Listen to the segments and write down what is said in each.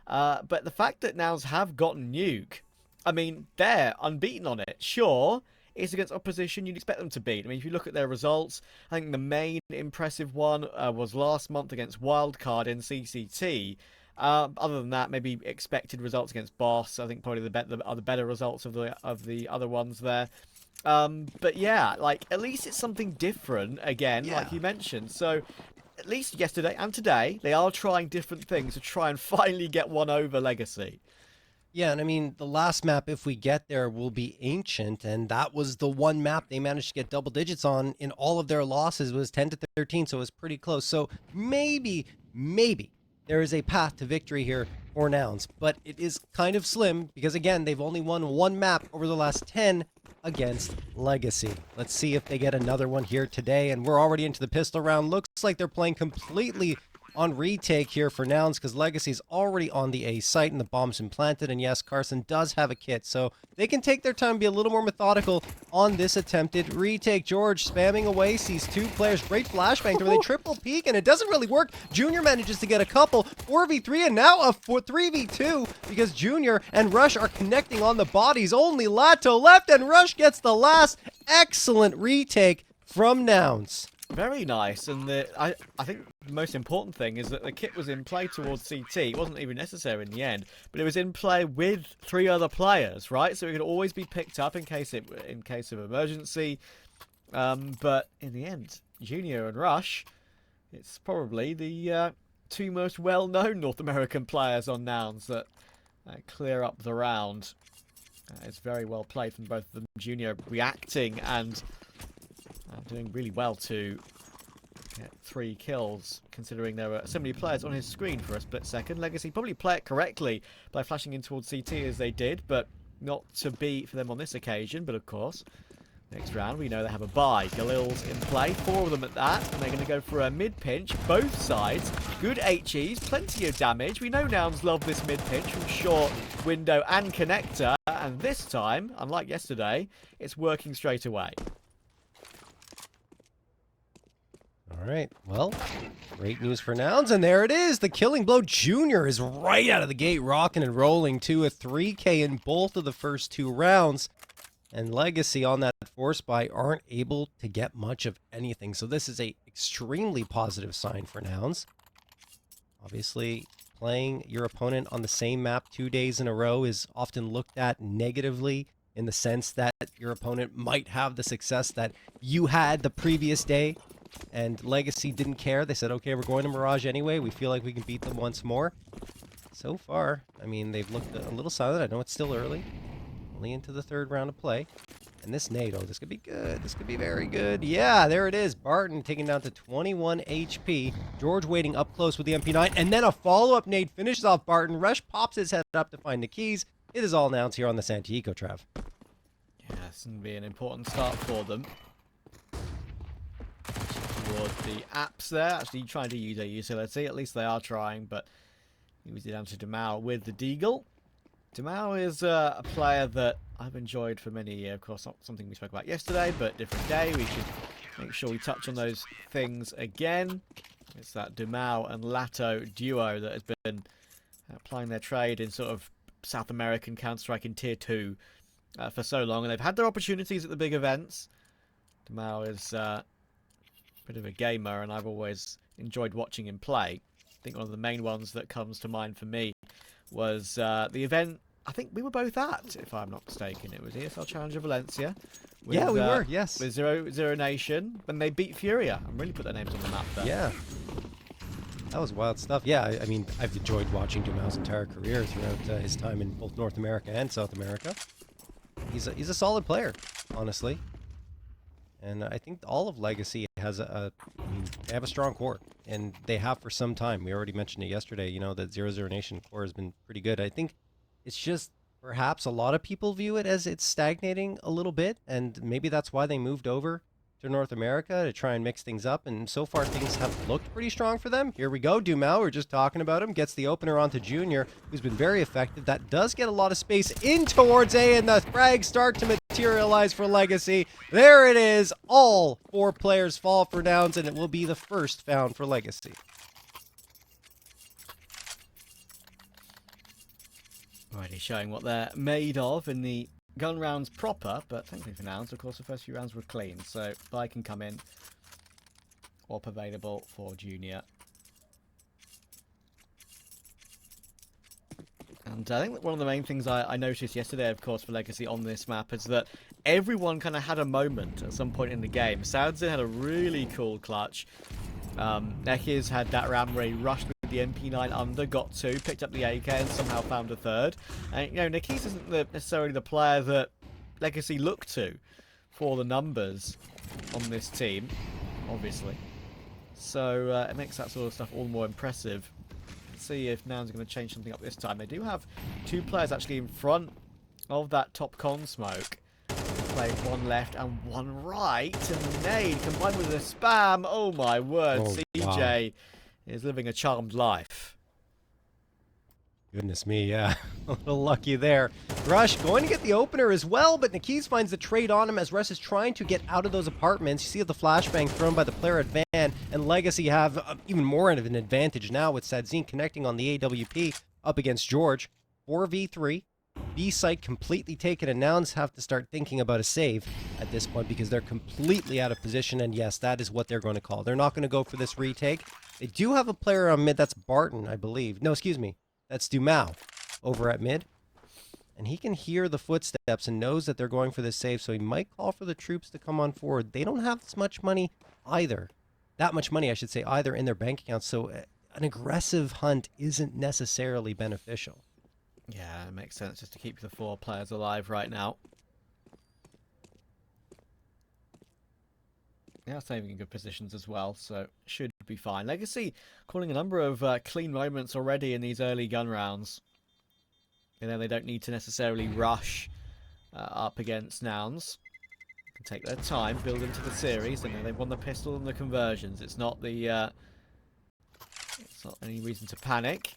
But the fact that Nouns have gotten Nuke, I mean, they're unbeaten on it. Sure, it's against opposition you'd expect them to beat. I mean, if you look at their results, I think the main impressive one was last month against Wildcard in CCT. Other than that, maybe expected results against Boss. I think probably the better results of the other ones there. But yeah, like at least it's something different again, Yeah. like you mentioned. So at least yesterday and today, they are trying different things to try and finally get one over Legacy. Yeah, and I mean, the last map, if we get there, will be Ancient, and that was the one map they managed to get double digits on in all of their losses was 10 to 13, so it was pretty close. So maybe there is a path to victory here for Nouns, but it is kind of slim because again, they've only won one map over the last 10 against Legacy. Let's see if they get another one here today, and we're already into the pistol round. Looks like they're playing completely on retake here for Nouns because Legacy's already on the A site and the bomb's been planted. And yes, Carson does have a kit, so they can take their time, be a little more methodical on this attempted retake. George spamming away, sees two players. Great flashbang where they triple peek, and it doesn't really work. Junior manages to get a couple. 4v3 and now a 3v2 because Junior and Rush are connecting on the bodies. Only Lato left, and Rush gets the last. Excellent retake from Nouns. Very nice, and I think the most important thing is that the kit was in play towards CT. It wasn't even necessary in the end, but it was in play with 3 other players, right? So it could always be picked up in case of emergency. But in the end, Junior and Rush, it's probably the 2 most well-known North American players on Nouns that clear up the round. It's very well played from both of them. Junior reacting and doing really well to get 3 kills, considering there were so many players on his screen for a split second. Legacy probably play it correctly by flashing in towards CT as they did, but not to be for them on this occasion. But of course, next round we know they have a buy. Galil's in play, 4 of them at that, and they're going to go for a mid-pinch, both sides. Good HEs, plenty of damage. We know Nouns love this mid-pinch from short, window and connector, and this time, unlike yesterday, it's working straight away. All right, well, great news for Nouns, and there it is. The Killing Blow Junior is right out of the gate, rocking and rolling to a 3K in both of the first 2 rounds. And Legacy on that force buy aren't able to get much of anything. So this is a extremely positive sign for Nouns. Obviously, playing your opponent on the same map 2 days in a row is often looked at negatively in the sense that your opponent might have the success that you had the previous day. And Legacy didn't care. They said, okay, we're going to Mirage anyway. We feel like we can beat them once more. So far, I mean, they've looked a little silent. I know it's still early. Only into the 3rd round of play. And this nade, this could be good. This could be very good. Yeah, there it is. Barton taking down to 21 HP. George waiting up close with the MP9. And then a follow-up nade finishes off Barton. Rush pops his head up to find the keys. It is all announced here on the Santiago, Trav. Yeah, it's going to be an important start for them. Towards the apps there, actually trying to use a utility, at least they are trying, but he was down to Demau with the Deagle. Demau is a player that I've enjoyed for many years, of course not something we spoke about yesterday, but different day, we should make sure we touch on those things again. It's that Demau and Lato duo that has been applying their trade in sort of South American Counter-Strike in Tier 2 for so long, and they've had their opportunities at the big events. Demau is bit of a gamer, and I've always enjoyed watching him play. I think one of the main ones that comes to mind for me was the event I think we were both at, if I'm not mistaken. It was ESL Challenger Valencia. With, Yeah, we were, yes. With Zero Nation, when they beat Furia and really put their names on the map there. Yeah. That was wild stuff. Yeah, I mean, I've enjoyed watching Demau's entire career throughout his time in both North America and South America. He's a solid player, honestly. And I think all of Legacy has I mean, they have a strong core, and they have for some time. We already mentioned it yesterday, you know, that Zero Nation core has been pretty good. I think it's just perhaps a lot of people view it as it's stagnating a little bit, and maybe that's why they moved over to North America to try and mix things up, and so far things have looked pretty strong for them. Here we go, Dumel, we're just talking about him, gets the opener onto Junior, who's been very effective. That does get a lot of space in towards A, and the frags start to materialize for Legacy. There it is, all 4 players fall for Nouns, and it will be the first found for Legacy. Already showing what they're made of in the gun rounds proper, but thankfully for Nouns, of course, the first few rounds were clean, so buy can come in. Op available for Junior. And I think that one of the main things I noticed yesterday, of course, for Legacy on this map is that everyone kind of had a moment at some point in the game. Soudzin had a really cool clutch. Nekiz had that round where he rushed with the MP9 under, got two, picked up the AK and somehow found a third. And, you know, Nekiz isn't necessarily the player that Legacy look to for the numbers on this team, obviously. So it makes that sort of stuff all the more impressive. Let's see if Nouns are going to change something up this time. They do have two players actually in front of that top con smoke. Played one left and one right. And the nade combined with the spam. Oh my word. Oh, CJ is living a charmed life. Goodness me, yeah. A little lucky there. Rush going to get the opener as well, but Nikiz finds the trade on him as Russ is trying to get out of those apartments. You see the flashbang thrown by the player at Van, and Legacy have even more of an advantage now with Sadzin connecting on the AWP up against George. 4v3. B site completely taken, and Nouns have to start thinking about a save at this point because they're completely out of position, and yes, that is what they're going to call. They're not going to go for this retake. They do have a player on mid, that's Barton, I believe. No, excuse me. That's Dumao over at mid. And he can hear the footsteps and knows that they're going for this save, so he might call for the troops to come on forward. They don't have as much money either. That much money, I should say, either in their bank accounts, so an aggressive hunt isn't necessarily beneficial. Yeah, it makes sense just to keep the four players alive right now. They are saving in good positions as well, so should be fine. Legacy calling a number of clean moments already in these early gun rounds. You know, they don't need to necessarily rush up against Nouns. They can take their time, build into the series, and they've won the pistol and the conversions. It's not the it's not any reason to panic.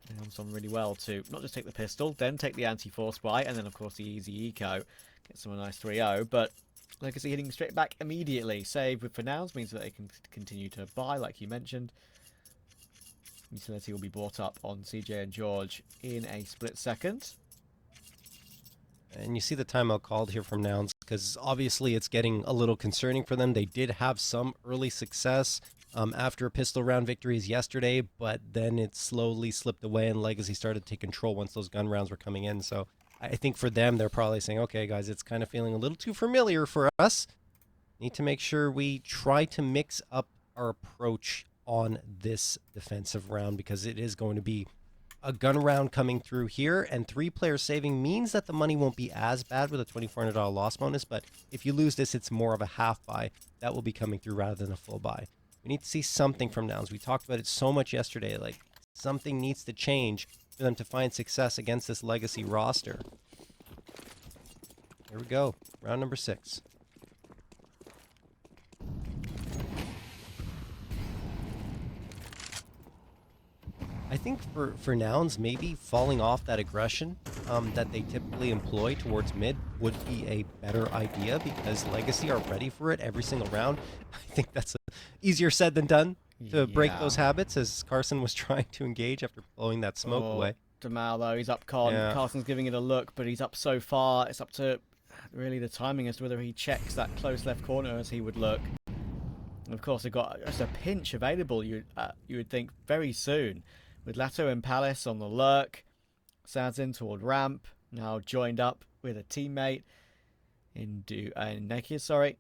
They've done really well to not just take the pistol, then take the anti-force buy, and then of course the easy eco. Get someone a nice 3-0, but Legacy hitting straight back immediately. Save with for Nouns means that they can continue to buy, like you mentioned. Utility will be brought up on CJ and George in a split second. And you see the timeout called here from Nouns because obviously it's getting a little concerning for them. They did have some early success after pistol round victories yesterday, but then it slowly slipped away and Legacy started to take control once those gun rounds were coming in. So I think for them, they're probably saying, okay, guys, it's kind of feeling a little too familiar for us. Need to make sure we try to mix up our approach on this defensive round because it is going to be a gun round coming through here, and 3 players saving means that the money won't be as bad with a $2,400 loss bonus, but if you lose this, it's more of a half buy that will be coming through rather than a full buy. We need to see something from Nouns. We talked about it so much yesterday, like something needs to change for them to find success against this Legacy roster. Here we go, round number 6. I think for Nouns, maybe falling off that aggression that they typically employ towards mid would be a better idea because Legacy are ready for it every single round. I think that's easier said than done to break those habits as Carson was trying to engage after blowing that smoke away. Jamal, though, he's up con. Yeah. Carson's giving it a look, but he's up so far. It's up to really the timing as to whether he checks that close left corner as he would look. And of course, they've got just a pinch available, you would think, very soon. With Lato and Palace on the lurk, Sadzin toward ramp, now joined up with a teammate in Nekiz, sorry.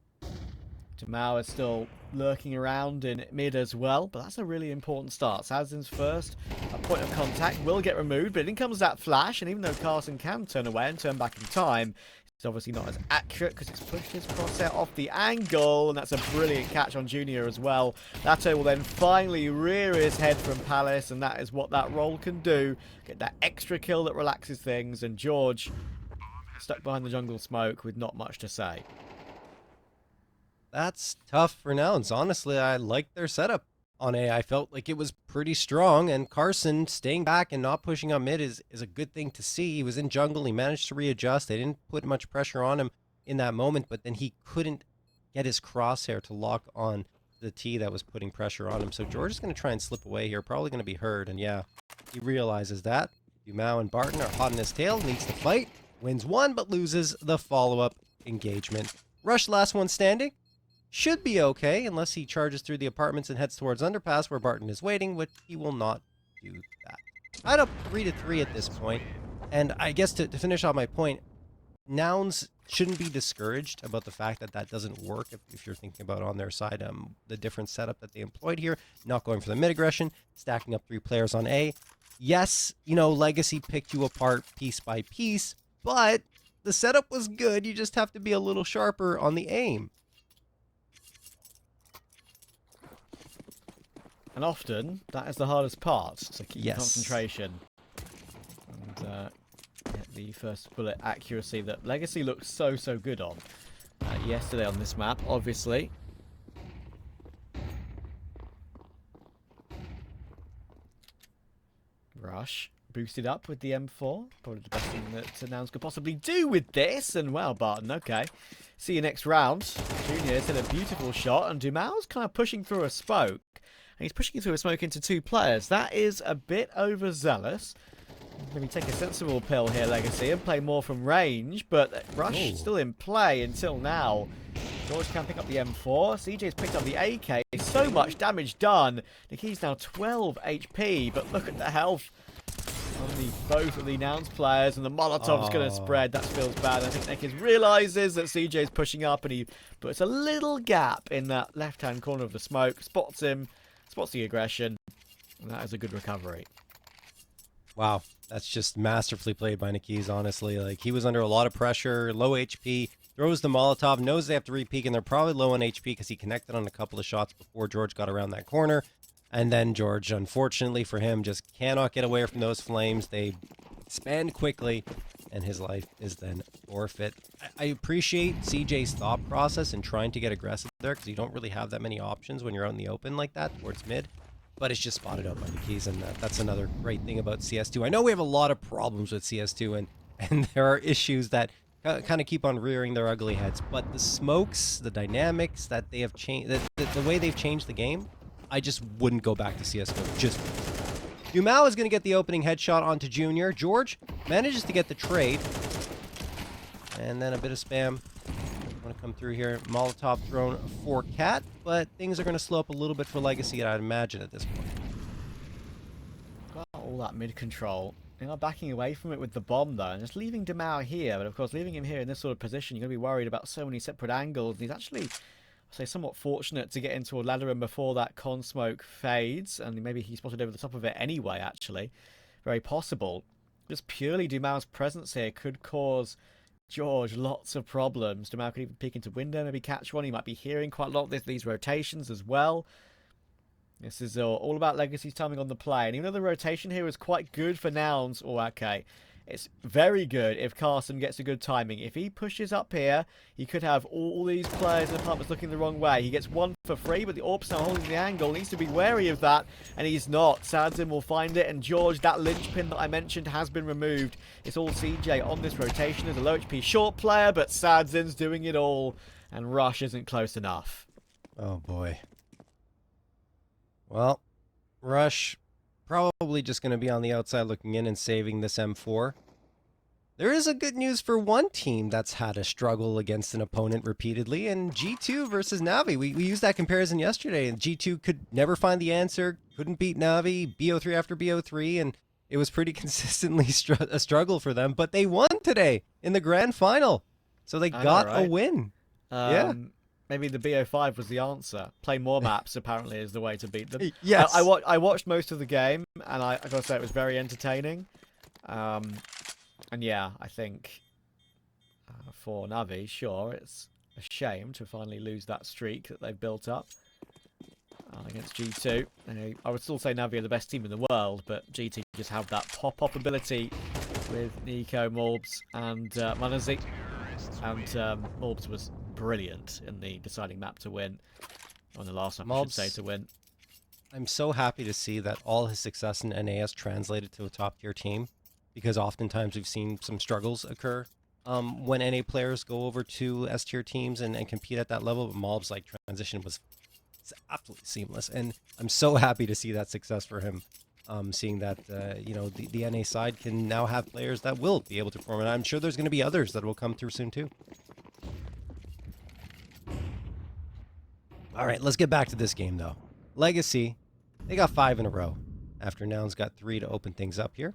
Jamal is still lurking around in mid as well, but that's a really important start. Sadzin's first point of contact will get removed, but in comes that flash, and even though Carson can turn away and turn back in time, it's obviously not as accurate because it's pushed his crosshair off the angle, and that's a brilliant catch on Junior as well. Lato will then finally rear his head from Palace, and that is what that roll can do. Get that extra kill that relaxes things, and George stuck behind the jungle smoke with not much to say. That's tough for Nouns. Honestly, I like their setup on A. I felt like it was pretty strong, and Carson staying back and not pushing on mid is a good thing to see. He was in jungle. He managed to readjust. They didn't put much pressure on him in that moment, but then he couldn't get his crosshair to lock on the T that was putting pressure on him. So George is going to try and slip away here, probably going to be hurt, and yeah, he realizes that. Dumao and Barton are hot on his tail, needs to fight, wins one, but loses the follow-up engagement. Rush last one standing. Should be okay, unless he charges through the apartments and heads towards underpass where Barton is waiting, which he will not do that. Tied up 3-3 at this point, and I guess to finish off my point, Nouns shouldn't be discouraged about the fact that that doesn't work if you're thinking about on their side the different setup that they employed here, not going for the mid-aggression, stacking up 3 players on A. Yes, you know, Legacy picked you apart piece by piece, but the setup was good. You just have to be a little sharper on the aim. And often, that is the hardest part, so keep Yes. concentration. And get the first bullet accuracy that Legacy looked so good on yesterday on this map, obviously. Rush boosted up with the M4. Probably the best thing that Nouns could possibly do with this. And well, Barton, okay. See you next round. Junior's hit a beautiful shot, and Dumao's kind of pushing through a smoke. And he's pushing through a smoke into 2 players. That is a bit overzealous. Maybe take a sensible pill here, Legacy, and play more from range. But Rush still in play until now. George can pick up the M4. CJ's picked up the AK. So much damage done. Niki's now 12 HP, but look at the health on both of the Nouns players, and the Molotov's going to spread. That feels bad. I think Nikis realizes that CJ's pushing up, and he puts a little gap in that left-hand corner of the smoke, spots him, spots the aggression, and that is a good recovery. Wow, that's just masterfully played by Nikis, honestly. Like, he was under a lot of pressure, low HP, throws the Molotov, knows they have to re-peek, and they're probably low on HP because he connected on a couple of shots before George got around that corner. And then George, unfortunately for him, just cannot get away from those flames. They expand quickly, and his life is then forfeit. I appreciate CJ's thought process in trying to get aggressive there, because you don't really have that many options when you're out in the open like that towards mid. But it's just spotted out by the keys, and that's another great thing about CS2. I know we have a lot of problems with CS2, and there are issues that kind of keep on rearing their ugly heads. But the smokes, the dynamics that they have changed, the way they've changed the game, I just wouldn't go back to CSGO. Just Dumao is going to get the opening headshot onto Junior. George manages to get the trade. And then a bit of spam. Want to come through here. Molotov thrown for Cat, but things are going to slow up a little bit for Legacy, I'd imagine, at this point. Got all that mid control. They are backing away from it with the bomb, though, and just leaving Dumao here. But of course, leaving him here in this sort of position, you're going to be worried about so many separate angles. And he's actually, I'll say, somewhat fortunate to get into a ladder room before that con smoke fades, and maybe he spotted over the top of it anyway, actually. Very possible. Just purely Dumao's presence here could cause George lots of problems. Dumao could even peek into window, maybe catch one. He might be hearing quite a lot of these rotations as well. This is all about Legacy's timing on the play. And even though the rotation here is quite good for Nouns, okay, it's very good if Carson gets a good timing. If he pushes up here, he could have all these players in the apartments looking the wrong way. He gets one for free, but the Orb's now holding the angle. He needs to be wary of that, and he's not. Sadzin will find it, and George, that linchpin that I mentioned, has been removed. It's all CJ on this rotation as a low HP short player, but Sadzin's doing it all, and Rush isn't close enough. Oh, boy. Well, Rush probably just going to be on the outside looking in and saving this M4. There is a good news for one team that's had a struggle against an opponent repeatedly, and G2 versus Navi. We used that comparison yesterday, and G2 could never find the answer, couldn't beat Navi, BO3 after BO3, and it was pretty consistently a struggle for them, but they won today in the grand final, so they got a win. Yeah. Maybe the BO5 was the answer. Play more maps, apparently, is the way to beat them. Yes. I watched most of the game, and I gotta say it was very entertaining. And yeah, I think for Navi, sure, it's a shame to finally lose that streak that they've built up against G2. I would still say Navi are the best team in the world, but G2 just have that pop-up ability with Nico, Morbs, and Manazi. And Morbs was brilliant in the deciding map to win. On the last map, I should say, to win. I'm so happy to see that all his success in NA has translated to a top-tier team, because oftentimes we've seen some struggles occur when NA players go over to S-tier teams and compete at that level. But Mob's transition was absolutely seamless, and I'm so happy to see that success for him. seeing that you know, the NA side can now have players that will be able to perform, and I'm sure there's going to be others that will come through soon too. All right, let's get back to this game though. Legacy, they got 5 in a row after Nouns got 3 to open things up here.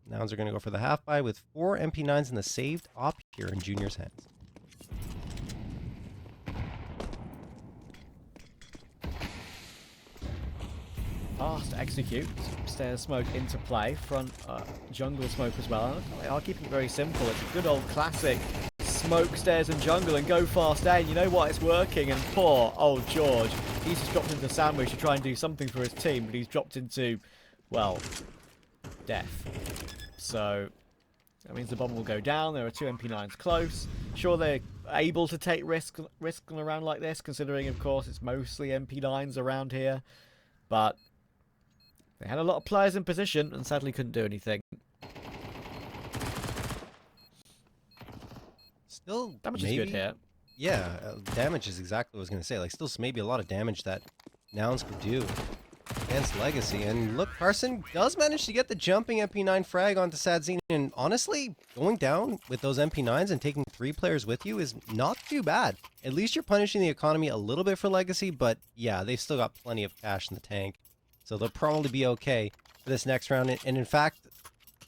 Nouns are going to go for the half buy with 4 MP9s in the saved op here in Junior's hands. Fast execute, stairs smoke into play, front jungle smoke as well. They are keeping it very simple. It's a good old classic smoke, stairs and jungle and go fast A. You know what, it's working, and poor old George, he's just dropped into sandwich to try and do something for his team, but he's dropped into, well, death. So that means the bomb will go down. There are 2 MP9s close. Sure, they're able to take risk on a round like this, considering of course it's mostly MP9s around here, but they had a lot of players in position and sadly couldn't do anything. Still, Damage maybe, is good here. Yeah, damage is exactly what I was going to say. Like, still maybe a lot of damage that Nouns could do against Legacy. And look, Carson does manage to get the jumping MP9 frag onto Sadzine. And honestly, going down with those MP9s and taking 3 players with you is not too bad. At least you're punishing the economy a little bit for Legacy, but yeah, they've still got plenty of cash in the tank. So they'll probably be okay for this next round. And in fact,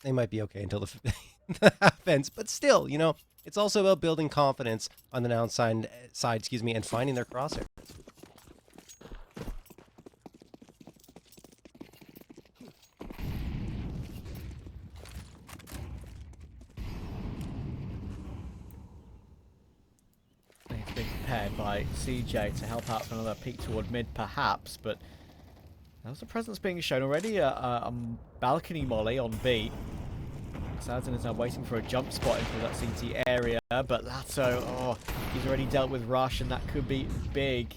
they might be okay until the half ends. But still, you know, it's also about building confidence on the Nouns side, and finding their crosshair. It's been prepared by CJ to help out for another peek toward mid, perhaps, but there's a presence being shown already. A balcony molly on B. Sadzin is now waiting for a jump spot into that CT area, but Lato, oh, he's already dealt with Rush, and that could be big.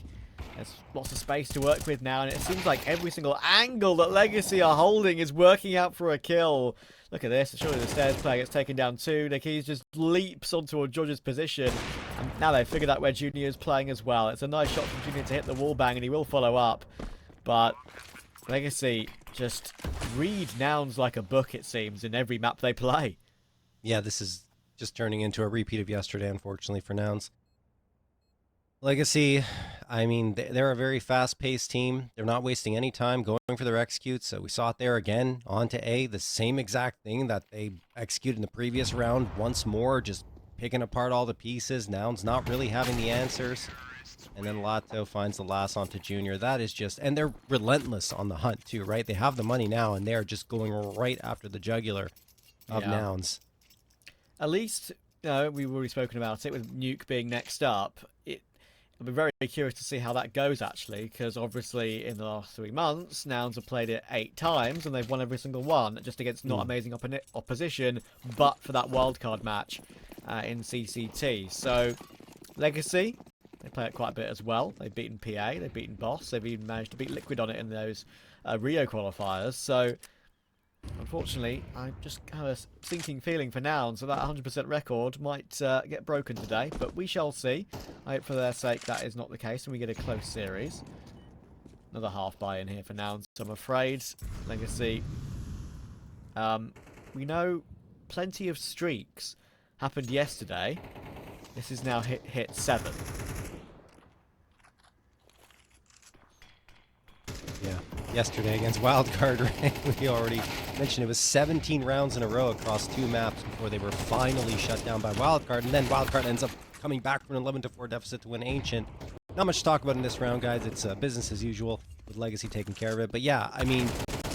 There's lots of space to work with now, and it seems like every single angle that Legacy are holding is working out for a kill. Look at this. Surely the stairs player gets taken down too. Nikki's just leaps onto George's position, and now they've figured out where Junior is playing as well. It's a nice shot from Junior to hit the wall bang, and he will follow up, but Legacy just read Nouns like a book, it seems, in every map they play. Yeah, this is just turning into a repeat of yesterday, unfortunately, for Nouns. Legacy, I mean, they're a very fast-paced team. They're not wasting any time going for their executes. So we saw it there again, on to A, the same exact thing that they executed in the previous round. Once more, just picking apart all the pieces. Nouns not really having the answers. And then Lato finds the last onto Junior. That is just... And they're relentless on the hunt, too, right? They have the money now, and they're just going right after the jugular of Nouns. At least, you know, we've already spoken about it, with Nuke being next up. I'll be very curious to see how that goes, actually, because obviously in the last 3 months, Nouns have played it 8 times, and they've won every single one, just against not amazing opposition, but for that wildcard match in CCT. So, Legacy... They play it quite a bit as well. They've beaten PA, they've beaten Boss, they've even managed to beat Liquid on it in those Rio qualifiers. So, unfortunately, I just have a sinking feeling for Nouns that 100% record might get broken today. But we shall see. I hope for their sake that is not the case and we get a close series. Another half buy in here for Nouns, I'm afraid. Legacy. We know plenty of streaks happened yesterday. This is now hit 7. Yeah, yesterday against Wildcard, right? We already mentioned it was 17 rounds in a row across 2 maps before they were finally shut down by Wildcard, and then Wildcard ends up coming back from an 11-4 deficit to win Ancient. Not much to talk about in this round, guys. It's business as usual with Legacy taking care of it. But yeah, I mean,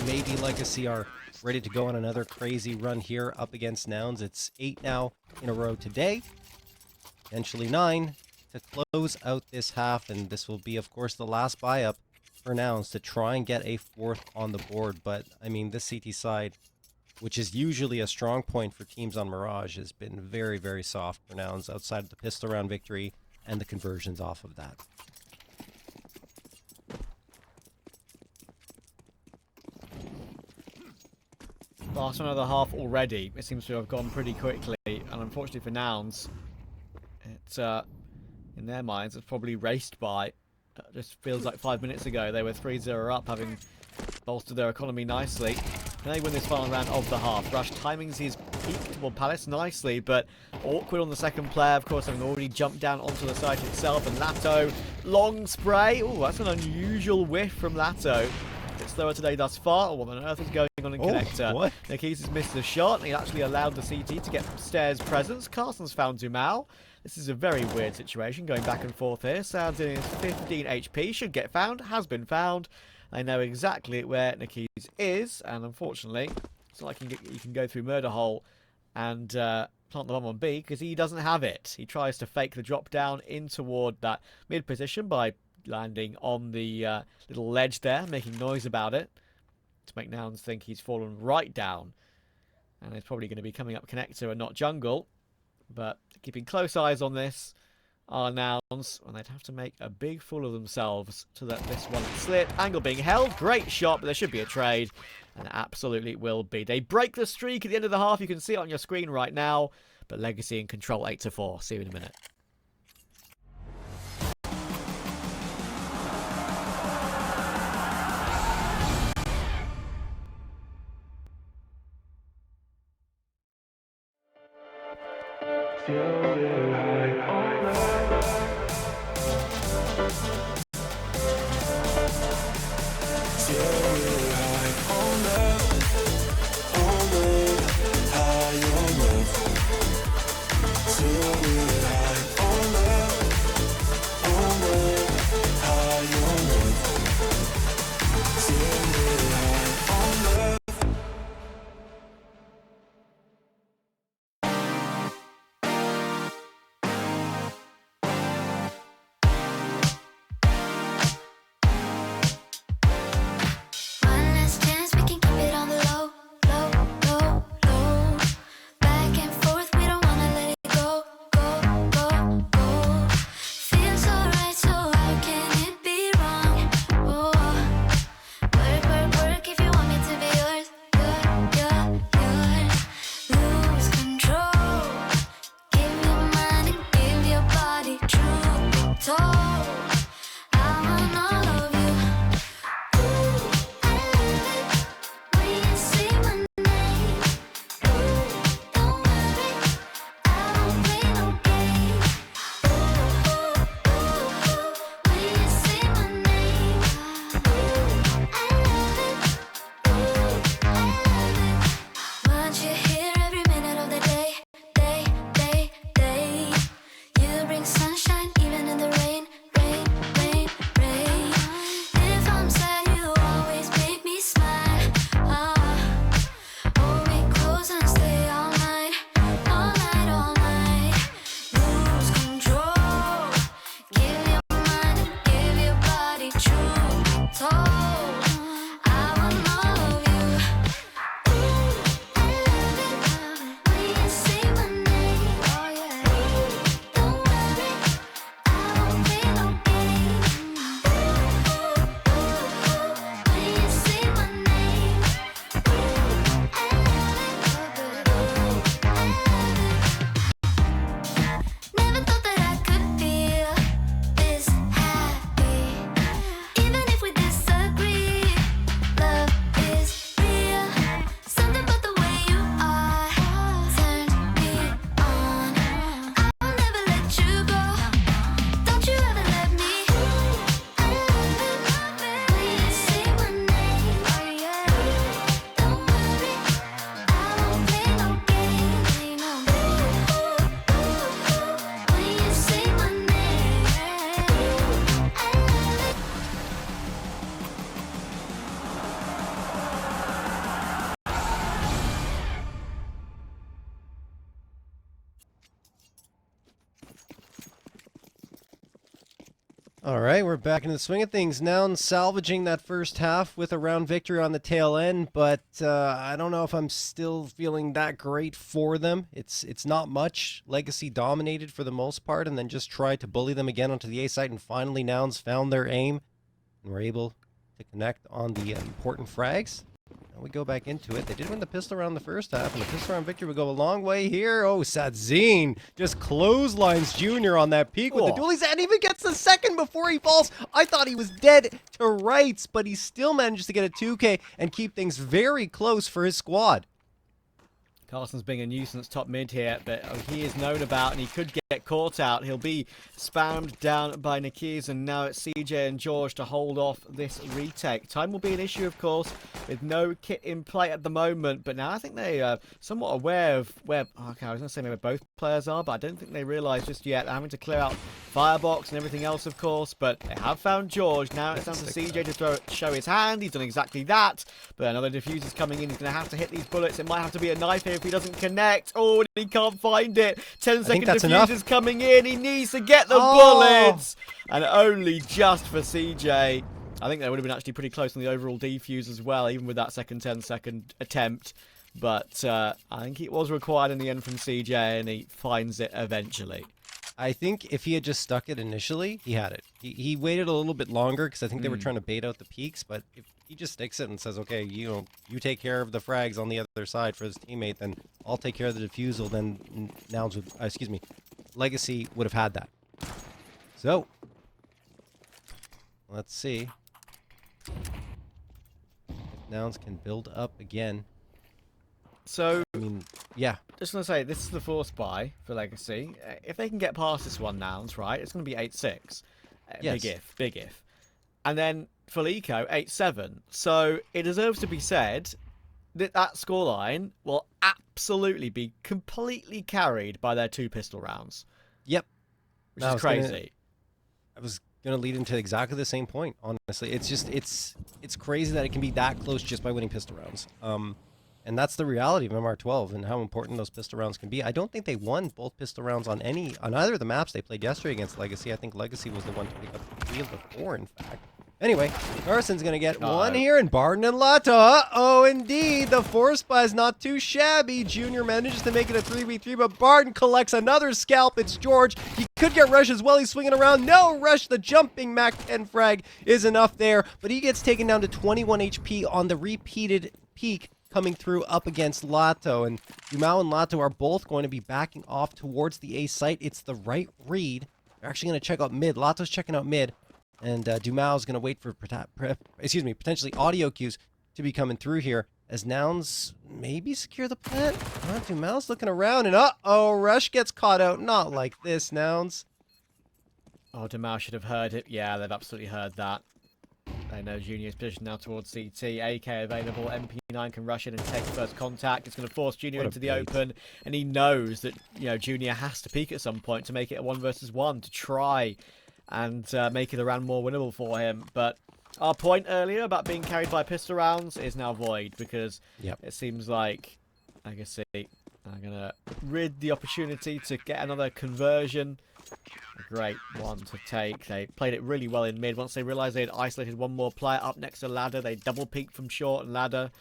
maybe Legacy are ready to go on another crazy run here up against Nouns. It's 8 now in a row today, potentially 9 to close out this half, and this will be, of course, the last buy-up for Nouns to try and get a 4th on the board. But I mean, this CT side, which is usually a strong point for teams on Mirage, has been very, very soft for Nouns outside of the pistol round victory and the conversions off of that. Last another half already. It seems to have gone pretty quickly, and unfortunately for Nouns, it's in their minds it's probably raced by. Just feels like 5 minutes ago they were 3-0 up, having bolstered their economy nicely. Can they win this final round of the half? Rush timings his peak toward Palace nicely, but awkward on the second player, of course, having already jumped down onto the site itself. And Lato, long spray. Oh, that's an unusual whiff from Lato. A bit slower today thus far. Oh, what on earth is going on in Connector? What? Nikis has missed the shot, and he actually allowed the CT to get Stairs' presence. Carson's found Zumal. This is a very weird situation, going back and forth here. Sounds in 15 HP, should get found, has been found. They know exactly where Nikis is, and unfortunately, it's not like you can go through Murder Hole and plant the bomb on B, because he doesn't have it. He tries to fake the drop down in toward that mid position by landing on the little ledge there, making noise about it, to make Nouns think he's fallen right down. And he's probably going to be coming up Connector and not Jungle. But keeping close eyes on this are Nouns, and they'd have to make a big fool of themselves to let this one slip. Angle being held, great shot, but there should be a trade, and it absolutely will be. They break the streak at the end of the half. You can see it on your screen right now, but Legacy in control 8-4. See you in a minute. All right, we're back into the swing of things now, salvaging that first half with a round victory on the tail end, but I don't know if I'm still feeling that great for them. It's not much. Legacy dominated for the most part and then just tried to bully them again onto the A site, and finally Nouns found their aim and were able to connect on the important frags. We go back into it. They did win the pistol round in the first half, and the pistol round victory would go a long way here. Oh, Sadzine just clotheslines Junior on that peak with the dualies, and even gets the second before he falls. I thought he was dead to rights, but he still manages to get a 2K and keep things very close for his squad. Carson's being a nuisance top mid here, but he is known about and he could get caught out. He'll be spammed down by Nikiz, and now it's CJ and George to hold off this retake. Time will be an issue, of course, with no kit in play at the moment, but now I think they are somewhat aware of where, okay, I was going to say maybe both players are, but I don't think they realise just yet. They're having to clear out Firebox and everything else, of course, but they have found George. Now it's down to CJ to show his hand. He's done exactly that, but another diffuser's coming in. He's going to have to hit these bullets. It might have to be a knife here if he doesn't connect. Oh, and he can't find it. 10-second diffuser's coming in. He needs to get the bullets, and only just for CJ. I think they would have been actually pretty close on the overall defuse as well, even with that second 10-second attempt. But I think it was required in the end from CJ, and he finds it eventually. I think if he had just stuck it initially, he had it. He waited a little bit longer because I think they were trying to bait out the peaks, but if he just sticks it and says, okay, you take care of the frags on the other side for his teammate, then I'll take care of the defusal, then Nouns would, Legacy would have had that. So, let's see if Nouns can build up again. So, I mean, yeah. Just going to say, this is the force buy for Legacy. If they can get past this one, Nouns, right, it's going to be 8-6. Yes. Big if. And then for Eco, 8-7. So it deserves to be said that that scoreline will absolutely be completely carried by their 2 pistol rounds. Yep. Which is crazy. I was going to lead into exactly the same point, honestly. It's just, it's crazy that it can be that close just by winning pistol rounds. And that's the reality of MR12 and how important those pistol rounds can be. I don't think they won both pistol rounds on either of the maps they played yesterday against Legacy. I think Legacy was the one to pick up 3 of the 4, in fact. Anyway, Carson's going to get one here, and Barton and Lato. Uh-oh, indeed. The force buy is not too shabby. Junior manages to make it a 3v3, but Barton collects another scalp. It's George. He could get Rush as well. He's swinging around. No, Rush, the jumping Mac 10 frag is enough there, but he gets taken down to 21 HP on the repeated peak coming through up against Lato, and Dumao and Lato are both going to be backing off towards the A site. It's the right read. They're actually going to check out mid. Lato's checking out mid, and Dumao's going to wait for potentially audio cues to be coming through here as Nouns maybe secure the plant. Dumao's looking around, and uh-oh, Rush gets caught out. Not like this, Nouns. Oh, Dumao should have heard it. Yeah, they've absolutely heard that. They know Junior's position now towards CT. AK available. MP9 can rush in and take first contact. It's going to force Junior into the open, and he knows that Junior has to peak at some point to make it a 1 versus 1 to try and make it a round more winnable for him. But our point earlier about being carried by pistol rounds is now void because it seems like Legacy are going to rid the opportunity to get another conversion. A great one to take. They played it really well in mid. Once they realised they had isolated one more player up next to ladder, they double peeked from short and ladder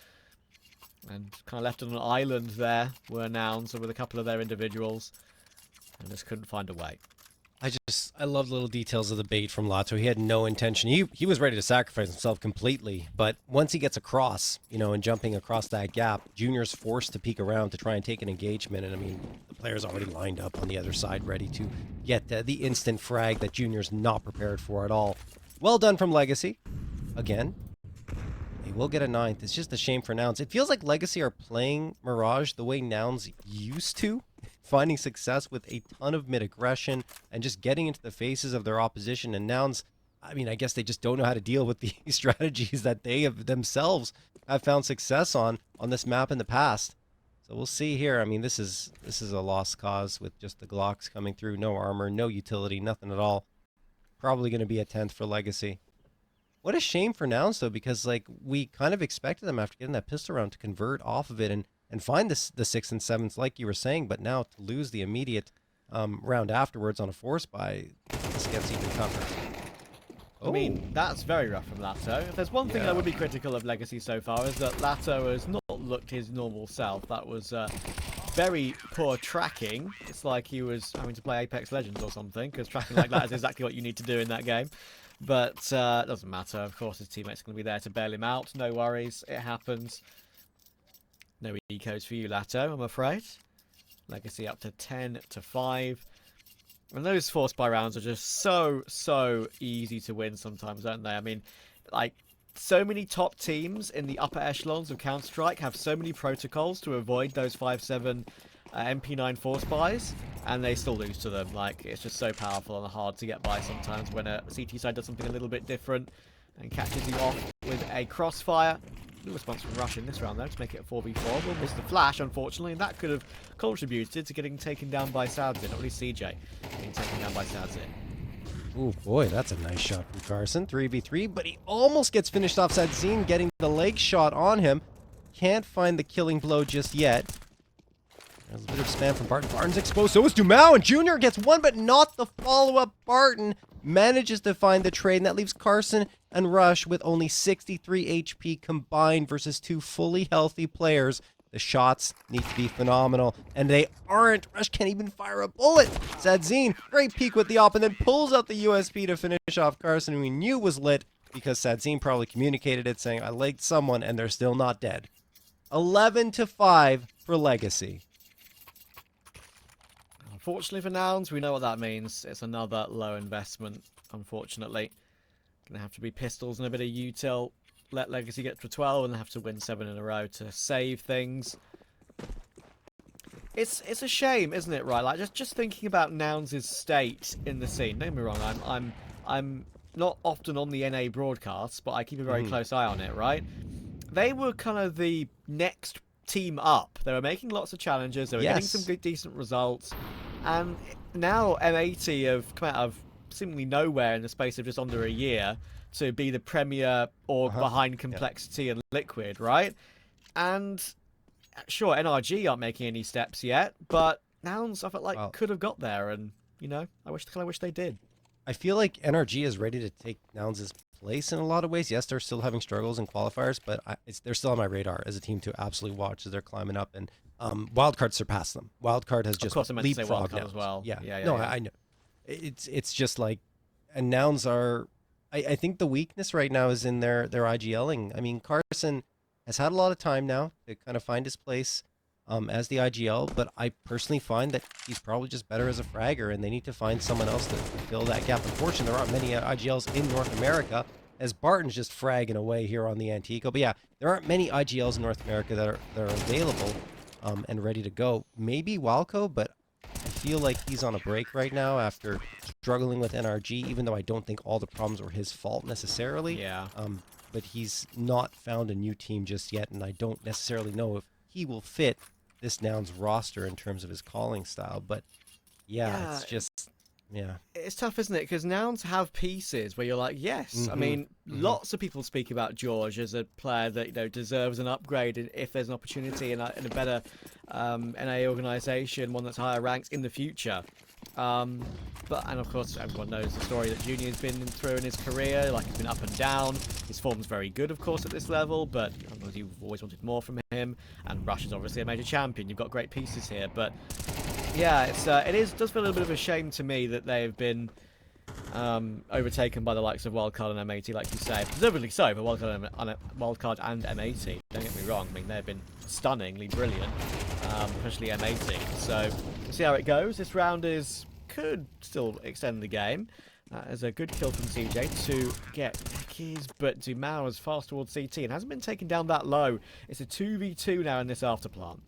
and kind of left on an island there were Nouns with a couple of their individuals and just couldn't find a way. I love little details of the bait from Lato. He had no intention. He was ready to sacrifice himself completely, but once he gets across, and jumping across that gap, Junior's forced to peek around to try and take an engagement, and I mean, the player's already lined up on the other side, ready to get the instant frag that Junior's not prepared for at all. Well done from Legacy. Again, they will get a 9th. It's just a shame for Nouns. It feels like Legacy are playing Mirage the way Nouns used to, finding success with a ton of mid-aggression and just getting into the faces of their opposition. And Nouns, I mean, I guess they just don't know how to deal with the strategies that they have themselves have found success on this map in the past. So we'll see here. I mean, this is a lost cause with just the Glocks coming through. No armor, no utility, nothing at all. Probably going to be a 10th for Legacy. What a shame for Nouns, though, because we kind of expected them after getting that pistol round to convert off of it and find the 6th and 7th, like you were saying, but now to lose the immediate round afterwards on a force buy, this gets even tougher. I mean, that's very rough from Lato. If there's one thing I would be critical of Legacy so far is that Lato has not looked his normal self. That was very poor tracking. It's like he was having to play Apex Legends or something, because tracking like that is exactly what you need to do in that game. But it doesn't matter. Of course, his teammates are going to be there to bail him out. No worries. It happens. No ecos for you, Lato, I'm afraid. Legacy up to 10-5. And those force buy rounds are just so easy to win sometimes, aren't they? I mean, like, so many top teams in the upper echelons of Counter-Strike have so many protocols to avoid those 5-7 MP9 force buys, and they still lose to them. Like, it's just so powerful and hard to get by sometimes when a CT side does something a little bit different and catches you off with a crossfire. No response from Rush in this round, though, to make it a 4v4. We'll miss the flash, unfortunately, and that could have contributed to getting taken down by Sadzin, or at least CJ getting taken down by Sadzin. Oh boy, that's a nice shot from Carson. 3v3, but he almost gets finished off Sadzin, getting the leg shot on him. Can't find the killing blow just yet. There's a bit of spam from Barton. Barton's exposed, so is Dumao, and Junior gets one, but not the follow-up. Barton manages to find the trade, and that leaves Carson and Rush with only 63 HP combined versus two fully healthy players. The shots need to be phenomenal, and they aren't. Rush can't even fire a bullet. Sadzin, great peek with the op, and then pulls out the USP to finish off Carson, who we knew was lit because Sadzin probably communicated it, saying, I legged someone, and they're still not dead. 11-5 for Legacy. Unfortunately for Nouns, we know what that means. It's another low investment, unfortunately. Gonna have to be pistols and a bit of util. Let Legacy get to 12 and have to win 7 in a row to save things. It's a shame, isn't it? Right, like just thinking about Nouns' state in the scene. Don't get me wrong, I'm not often on the NA broadcasts, but I keep a very close eye on it. Right, they were kind of the next team up. They were making lots of challenges. They were getting some good, decent results, and now M80 have come out of seemingly nowhere in the space of just under a year to be the premier org behind Complexity and Liquid, right? And sure, NRG aren't making any steps yet, but Nouns I felt like could have got there, and you know, I wish they did. I feel like NRG is ready to take Nouns' place in a lot of ways. Yes, they're still having struggles in qualifiers, but they're still on my radar as a team to absolutely watch as they're climbing up. And Wildcard surpassed them. Wildcard has just leapfrogged Nouns. As well. Yeah. I know. It's just like, and Nouns are. I think the weakness right now is in their IGLing. I mean, Carson has had a lot of time now to kind of find his place as the IGL, but I personally find that he's probably just better as a fragger, and they need to find someone else to fill that gap. Unfortunately, there aren't many IGLs in North America, as Barton's just fragging away here on the Antico. But yeah, there aren't many IGLs in North America that are available and ready to go. Maybe Walco, but I feel like he's on a break right now after struggling with NRG, even though I don't think all the problems were his fault necessarily. Yeah. But he's not found a new team just yet, and I don't necessarily know if he will fit this Nouns roster in terms of his calling style. But yeah. It's just, yeah. It's tough, isn't it? Because Nouns have pieces where you're like, yes. I mean, lots of people speak about George as a player that deserves an upgrade if there's an opportunity in a better NA organisation, one that's higher ranked in the future. And of course, everyone knows the story that Junior's been through in his career. Like, he's been up and down. His form's very good, of course, at this level, but you've always wanted more from him. And Rush is obviously a major champion. You've got great pieces here, but yeah, does feel a little bit of a shame to me that they've been overtaken by the likes of Wildcard and M80, like you say. Deservedly so, but Wildcard and M80, don't get me wrong. I mean, they've been stunningly brilliant, especially M80. So we'll see how it goes. This round could still extend the game. As a good kill from CJ to get Nickies, but Dumao is fast towards CT and hasn't been taken down that low. It's a 2v2 now in this afterplant.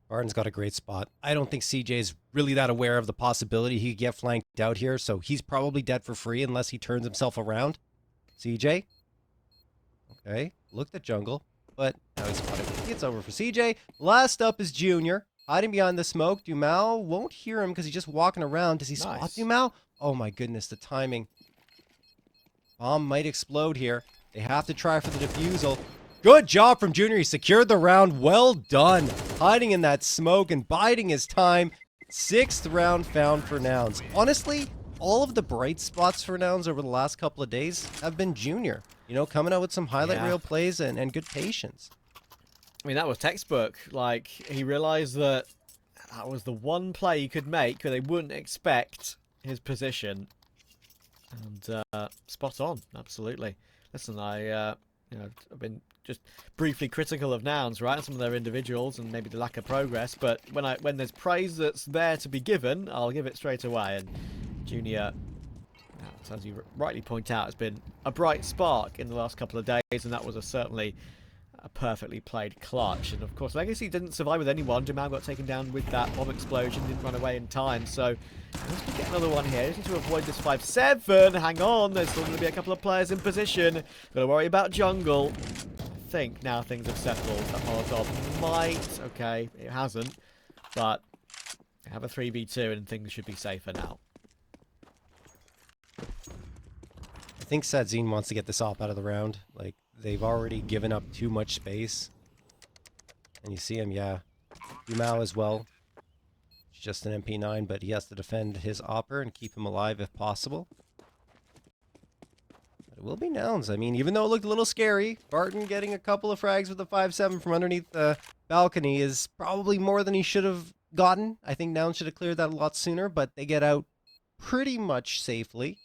Barton's got a great spot. I don't think CJ's really that aware of the possibility he could get flanked out here, so he's probably dead for free unless he turns himself around. CJ? Okay, looked at jungle, but now he's spotted. It's over for CJ. Last up is Junior. Hiding behind the smoke. Dumao won't hear him because he's just walking around. Does he spot Dumao? Oh my goodness, the timing. Bomb might explode here. They have to try for the defusal. Good job from Junior. He secured the round. Well done. Hiding in that smoke and biding his time. 6th round found for Nouns. Honestly, all of the bright spots for Nouns over the last couple of days have been Junior. You know, coming out with some highlight reel plays and good patience. I mean, that was textbook. Like, he realised that was the one play he could make where they wouldn't expect his position. And spot on, absolutely. Listen, I've been just briefly critical of Nouns, right? Some of their individuals and maybe the lack of progress. But when there's praise that's there to be given, I'll give it straight away. And Junior, as you rightly point out, has been a bright spark in the last couple of days, and that was certainly a perfectly played clutch. And of course, Legacy didn't survive with anyone. Jamal got taken down with that bomb explosion, didn't run away in time. So let's get another one here. Just need to avoid this 5-7. Hang on, there's still going to be a couple of players in position. Got to worry about jungle. I think now things have settled. That Molotov might. Okay, it hasn't. But have a 3v2 and things should be safer now. I think Sadzine wants to get this op out of the round. Like, they've already given up too much space. And you see him, yeah. Yumao as well. It's just an MP9, but he has to defend his opper and keep him alive if possible. But it will be Nouns. I mean, even though it looked a little scary, Barton getting a couple of frags with the 5-7 from underneath the balcony is probably more than he should have gotten. I think Nouns should have cleared that a lot sooner, but they get out pretty much safely.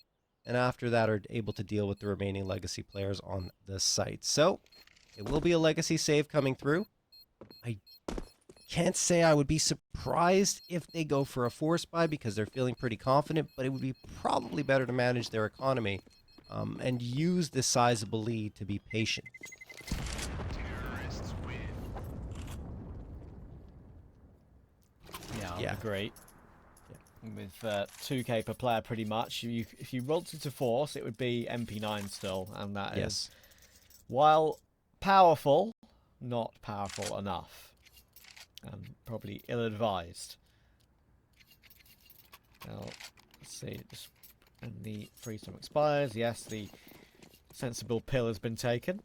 And after that are able to deal with the remaining Legacy players on the site. So, it will be a Legacy save coming through. I can't say I would be surprised if they go for a force buy because they're feeling pretty confident, but it would be probably better to manage their economy and use this sizable lead to be patient. Yeah, I agree. With 2k per player pretty much. If you wanted to force, it would be MP9 still, and that is, while powerful, not powerful enough. And probably ill-advised. Now, let's see. And the freeze time expires. Yes, the sensible pill has been taken.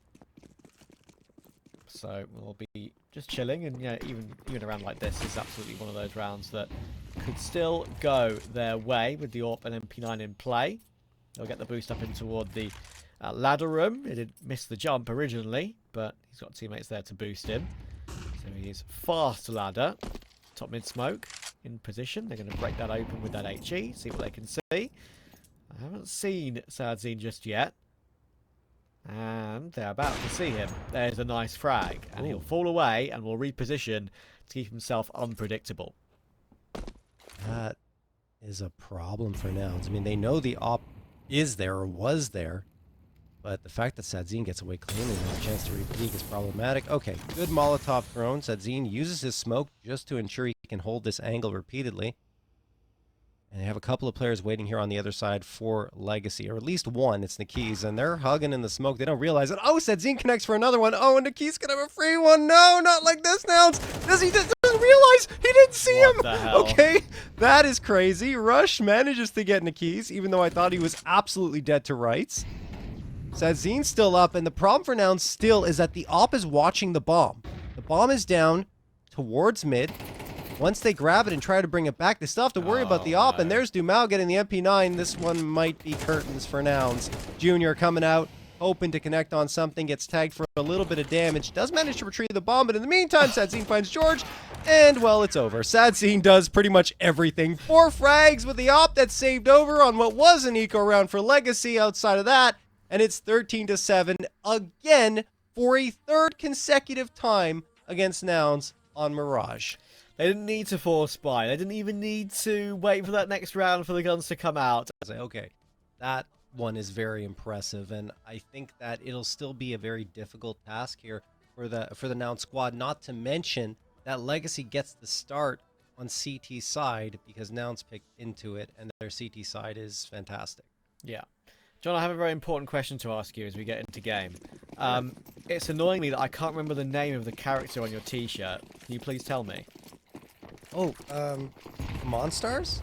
So we'll be just chilling, and yeah, even around like this is absolutely one of those rounds that could still go their way with the AWP and MP9 in play. They'll get the boost up in toward the ladder room. He did miss the jump originally, but he's got teammates there to boost him. So he is fast ladder. Top mid smoke in position. They're going to break that open with that HE, see what they can see. I haven't seen Sadzine just yet. And they're about to see him. There's a nice frag. And he'll fall away and will reposition to keep himself unpredictable. That is a problem for Nouns. I mean, they know the op is there or was there, but the fact that Sadzine gets away cleanly and has a chance to re-peek is problematic. Okay, good Molotov thrown. Sadzine uses his smoke just to ensure he can hold this angle repeatedly. And they have a couple of players waiting here on the other side for Legacy, or at least one. It's Nikis, and they're hugging in the smoke. They don't realize it. Oh, Sadzine connects for another one. Oh, and Nikis gonna have a free one. No, not like this, Nouns. Doesn't realize he didn't see him. What the hell? Okay, that is crazy. Rush manages to get Nikis, even though I thought he was absolutely dead to rights. Sadzine's still up, and the problem for Nouns still is that the op is watching the bomb. The bomb is down towards mid. Once they grab it and try to bring it back, they still have to worry about the op, and there's Dumao getting the MP9. This one might be curtains for Nouns. Junior coming out, hoping to connect on something, gets tagged for a little bit of damage, does manage to retrieve the bomb, but in the meantime, Sadzine finds George, and, well, it's over. Sadzine does pretty much everything. 4 frags with the op that's saved over on what was an eco round for Legacy outside of that, and it's 13-7 again for a 3rd consecutive time against Nouns on Mirage. They didn't need to force buy. They didn't even need to wait for that next round for the guns to come out. I say, okay, that one is very impressive, and I think that it'll still be a very difficult task here for the Nouns squad, not to mention that Legacy gets the start on CT side because Nouns picked into it, and their CT side is fantastic. Yeah. John, I have a very important question to ask you as we get into game. It's annoying me that I can't remember the name of the character on your t-shirt. Can you please tell me? Oh, Monstars?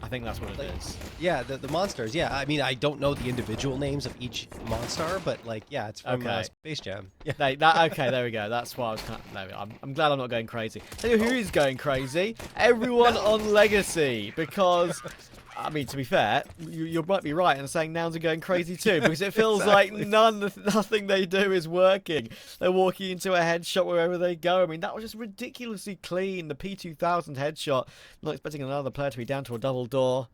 I think that's what it is. Yeah, the Monstars. Yeah, I mean, I don't know the individual names of each Monstar, but, like, yeah, it's from Space Jam. Yeah. Okay, there we go. That's why I was kind of... I'm glad I'm not going crazy. Tell you who is going crazy? Everyone on Legacy, because... I mean, to be fair, you might be right in saying Nouns are going crazy too, because it feels like nothing they do is working. They're walking into a headshot wherever they go. I mean, that was just ridiculously clean. The P2000 headshot. Not expecting another player to be down to a double door.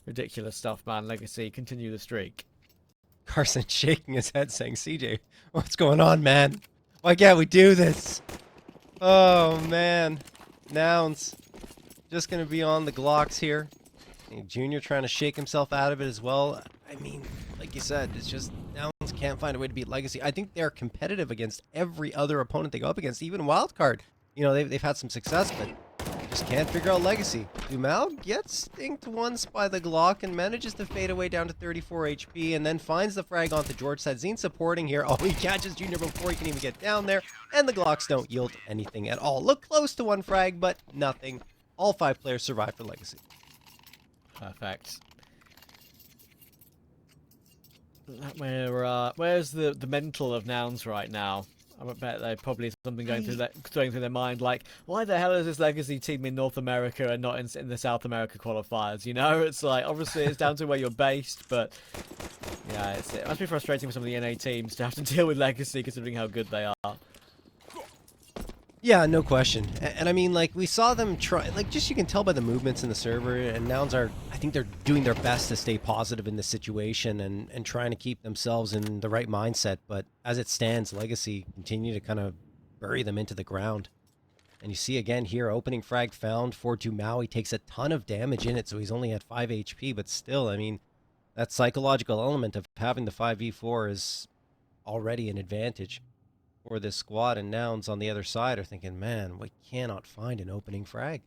Ridiculous stuff, man. Legacy, continue the streak. Carson shaking his head saying, CJ, what's going on, man? Why can't we do this? Oh, man. Nouns. Just going to be on the Glocks here. And Junior trying to shake himself out of it as well. I mean, like you said, it's just Nouns can't find a way to beat Legacy. I think they're competitive against every other opponent they go up against, even Wildcard. You know, they've had some success, but just can't figure out Legacy. Dumao gets stinked once by the Glock and manages to fade away down to 34 HP and then finds the frag onto George. Sadzine supporting here. Oh, he catches Junior before he can even get down there, and the Glocks don't yield anything at all. Look close to one frag, but nothing. All 5 players survive for Legacy. Perfect. Where's the mental of Nouns right now? I bet they probably something going through their mind, like, why the hell is this Legacy team in North America and not in the South America qualifiers? You know, it's like, obviously it's down to where you're based, but yeah, it must be frustrating for some of the NA teams to have to deal with Legacy considering how good they are. Yeah, no question. And I mean, like, we saw them try, like, just you can tell by the movements in the server, and Nouns are, I think they're doing their best to stay positive in this situation and trying to keep themselves in the right mindset. But as it stands, Legacy continue to kind of bury them into the ground. And you see again here, opening frag found for Dumao. He takes a ton of damage in it, so he's only at 5 HP, but still, I mean, that psychological element of having the 5v4 is already an advantage for this squad, and Nouns on the other side are thinking, man, we cannot find an opening frag.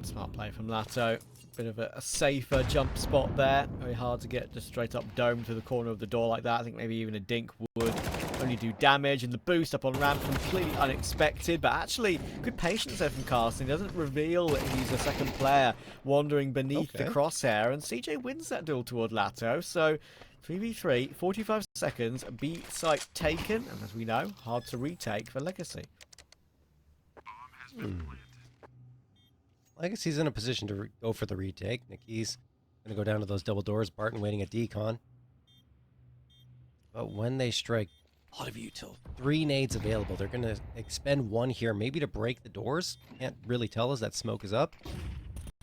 Smart play from Lato. Bit of a safer jump spot there. Very hard to get just straight up dome to the corner of the door like that. I think maybe even a dink would only do damage, and the boost up on ramp completely unexpected, but actually good patience there from Carson. He doesn't reveal that he's a second player wandering beneath the crosshair, and CJ wins that duel toward Lato. So 3v3, 45 seconds, B site taken, and as we know, hard to retake for Legacy. Legacy's in a position to go for the retake. Niki's going to go down to those double doors. Barton waiting at decon. But when they strike, a lot of util. 3 nades available. They're going to expend 1 here, maybe to break the doors. Can't really tell as that smoke is up.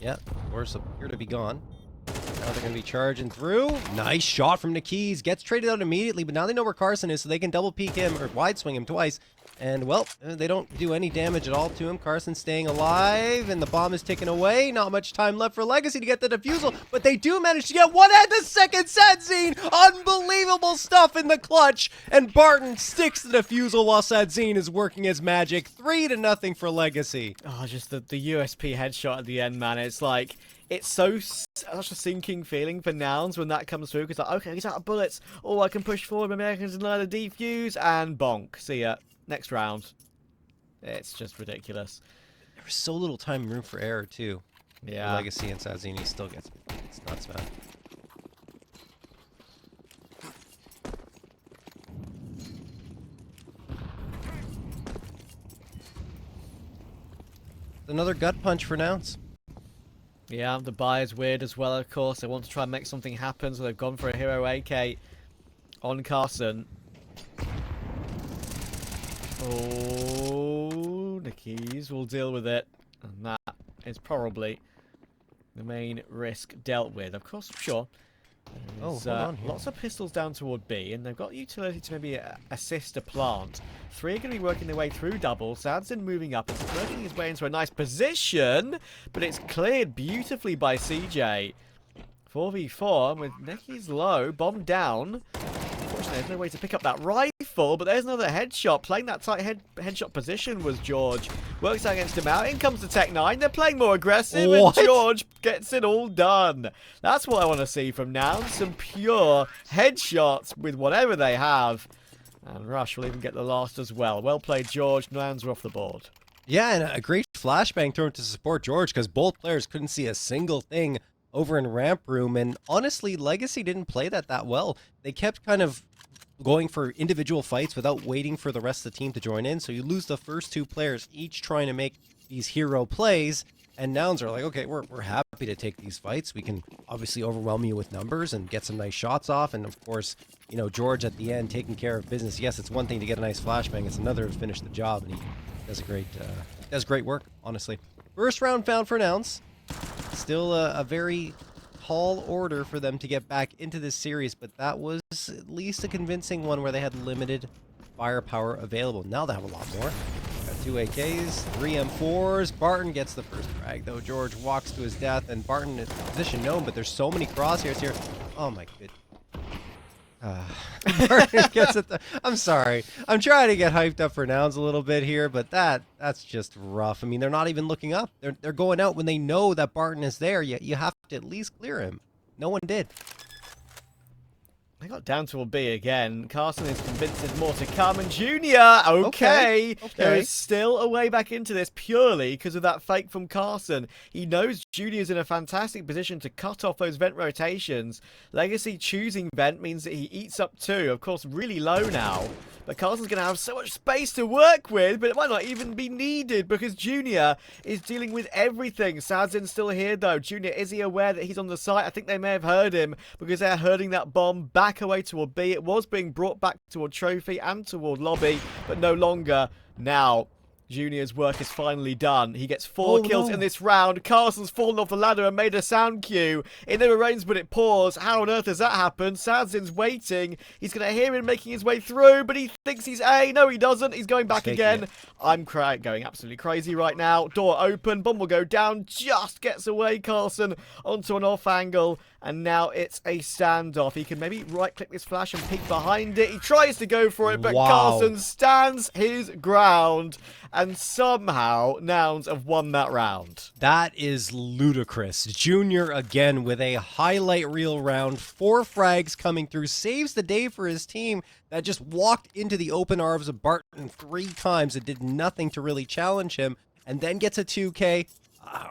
Yeah, doors appear to be gone. Now they're going to be charging through. Nice shot from Niki's. Gets traded out immediately, but now they know where Carson is, so they can double peek him, or wide swing him twice. And, well, they don't do any damage at all to him. Carson staying alive, and the bomb is ticking away. Not much time left for Legacy to get the defusal, but they do manage to get one at the second. Sadzine, unbelievable stuff in the clutch, and Barton sticks the defusal while Sadzine is working his magic. 3-0 for Legacy. Oh, just the USP headshot at the end, man. It's like, it's such a sinking feeling for Nouns when that comes through, because like, okay, he's out of bullets. Oh, I can push forward, maybe I can deny the defuse, and bonk. See ya. Next round. It's just ridiculous. There was so little time and room for error, too. Yeah. Legacy and Sadzini still gets me. It's nuts, man. Another gut punch for Nouns. Yeah, the buy is weird as well, of course. They want to try and make something happen, so they've gone for a hero AK on Carson. Oh, Niki's will deal with it. And that is probably the main risk dealt with. Of course, sure. There's lots of pistols down toward B, and they've got utility to maybe assist a plant. 3 are going to be working their way through double. Sadzin moving up. It's working his way into a nice position, but it's cleared beautifully by CJ. 4v4 with Niki's low. Bomb down. Unfortunately, there's no way to pick up that rifle, but there's another headshot. Playing that tight headshot position was George. Works out against him out. In comes the Tech 9. They're playing more aggressive, and George gets it all done. That's what I want to see from now. Some pure headshots with whatever they have. And Rush will even get the last as well. Well played, George. Nouns are off the board. Yeah, and a great flashbang thrown to support George, because both players couldn't see a single thing over in ramp room. And honestly, Legacy didn't play that well. They kept kind of going for individual fights without waiting for the rest of the team to join in. So you lose the first 2 players, each trying to make these hero plays. And Nouns are like, okay, we're happy to take these fights. We can obviously overwhelm you with numbers and get some nice shots off. And of course, you know, George at the end taking care of business. Yes, it's one thing to get a nice flashbang. It's another to finish the job. And he does a great Does great work, honestly. First round found for Nouns. Still a very tall order for them to get back into this series, but that was at least a convincing one where they had limited firepower available. Now they have a lot more. Got 2 AKs, 3 M4s. Barton gets the first frag, though. George walks to his death, and Barton is position known, but there's so many crosshairs here. Oh my goodness. Barton gets it. I'm sorry. I'm trying to get hyped up for Nouns a little bit here, but that's just rough. I mean, they're not even looking up. They're going out when they know that Barton is there. You have to at least clear him. No one did. They got down to a B again. Carson is convinced there's more to come. And Junior, okay. There is still a way back into this purely because of that fake from Carson. He knows Junior's in a fantastic position to cut off those vent rotations. Legacy choosing vent means that he eats up 2. Of course, really low now. But Carson's going to have so much space to work with, but it might not even be needed because Junior is dealing with everything. Sadzin's still here, though. Junior, is he aware that he's on the site? I think they may have heard him because they're herding that bomb back away toward B. It was being brought back toward Trophy and toward Lobby, but no longer now. Junior's work is finally done. He gets 4 kills in this round. Carson's fallen off the ladder and made a sound cue. It never rains, but it pours. How on earth has that happened? Sadzin's waiting. He's going to hear him making his way through, but he thinks he's A. No, he doesn't. He's going back again. I'm going absolutely crazy right now. Door open. Bomb will go down. Just gets away, Carson, onto an off angle. And now it's a standoff. He can maybe right-click this flash and peek behind it. He tries to go for it, but Carson stands his ground. And somehow, Nouns have won that round. That is ludicrous. Junior again with a highlight reel round. 4 frags coming through. Saves the day for his team that just walked into the open arms of Barton 3 times. It did nothing to really challenge him. And then gets a 2K.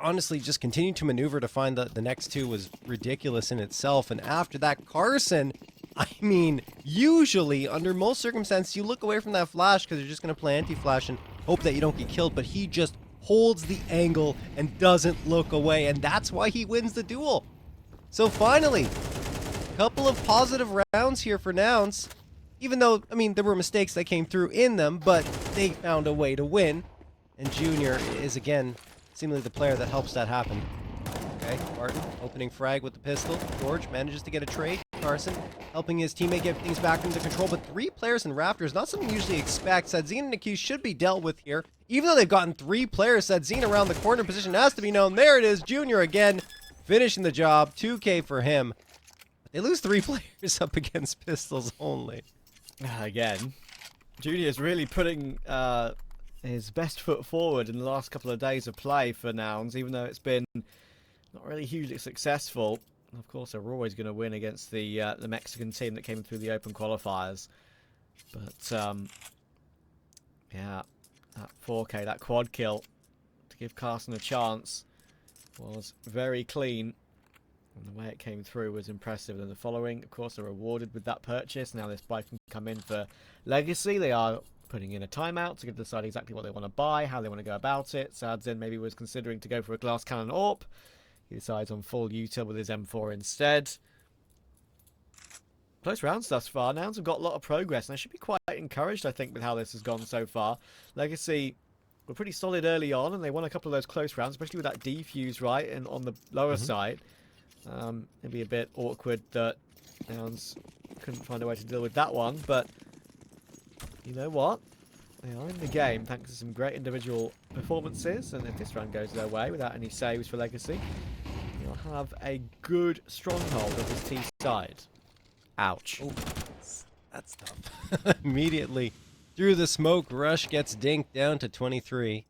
Honestly, just continuing to maneuver to find the next 2 was ridiculous in itself. And after that, Carson, I mean, usually, under most circumstances, you look away from that flash because you're just going to play anti-flash and hope that you don't get killed. But he just holds the angle and doesn't look away. And that's why he wins the duel. So finally, a couple of positive rounds here for Nouns. Even though, I mean, there were mistakes that came through in them, but they found a way to win. And Junior is, again, seemingly the player that helps that happen. Okay, Barton opening frag with the pistol. George manages to get a trade. Carson helping his teammate get things back into control. But 3 players in Raptors, not something you usually expect. Sadzine and Accused should be dealt with here. Even though they've gotten 3 players, Sadzine around the corner position has to be known. There it is, Junior again, finishing the job. 2K for him. But they lose 3 players up against pistols only. Again, Junior's really putting his best foot forward in the last couple of days of play for Nouns, even though it's been not really hugely successful. Of course, they're always going to win against the Mexican team that came through the open qualifiers. But, yeah, that 4K, that quad kill to give Carson a chance was very clean. And the way it came through was impressive. And the following, of course, are rewarded with that purchase. Now this buy can come in for Legacy. They are putting in a timeout to decide exactly what they want to buy, how they want to go about it. Sadzin maybe was considering to go for a glass cannon AWP. He decides on full util with his M4 instead. Close rounds thus far. Nouns have got a lot of progress, and I should be quite encouraged, I think, with how this has gone so far. Legacy were pretty solid early on, and they won a couple of those close rounds, especially with that defuse, right, and on the lower side. It'd be a bit awkward that Nouns couldn't find a way to deal with that one, but you know what? They are in the game thanks to some great individual performances, and if this round goes their way without any saves for Legacy, you'll have a good stronghold of this T side. Ouch. Oh, that's tough. Immediately through the smoke, Rush gets dinked down to 23.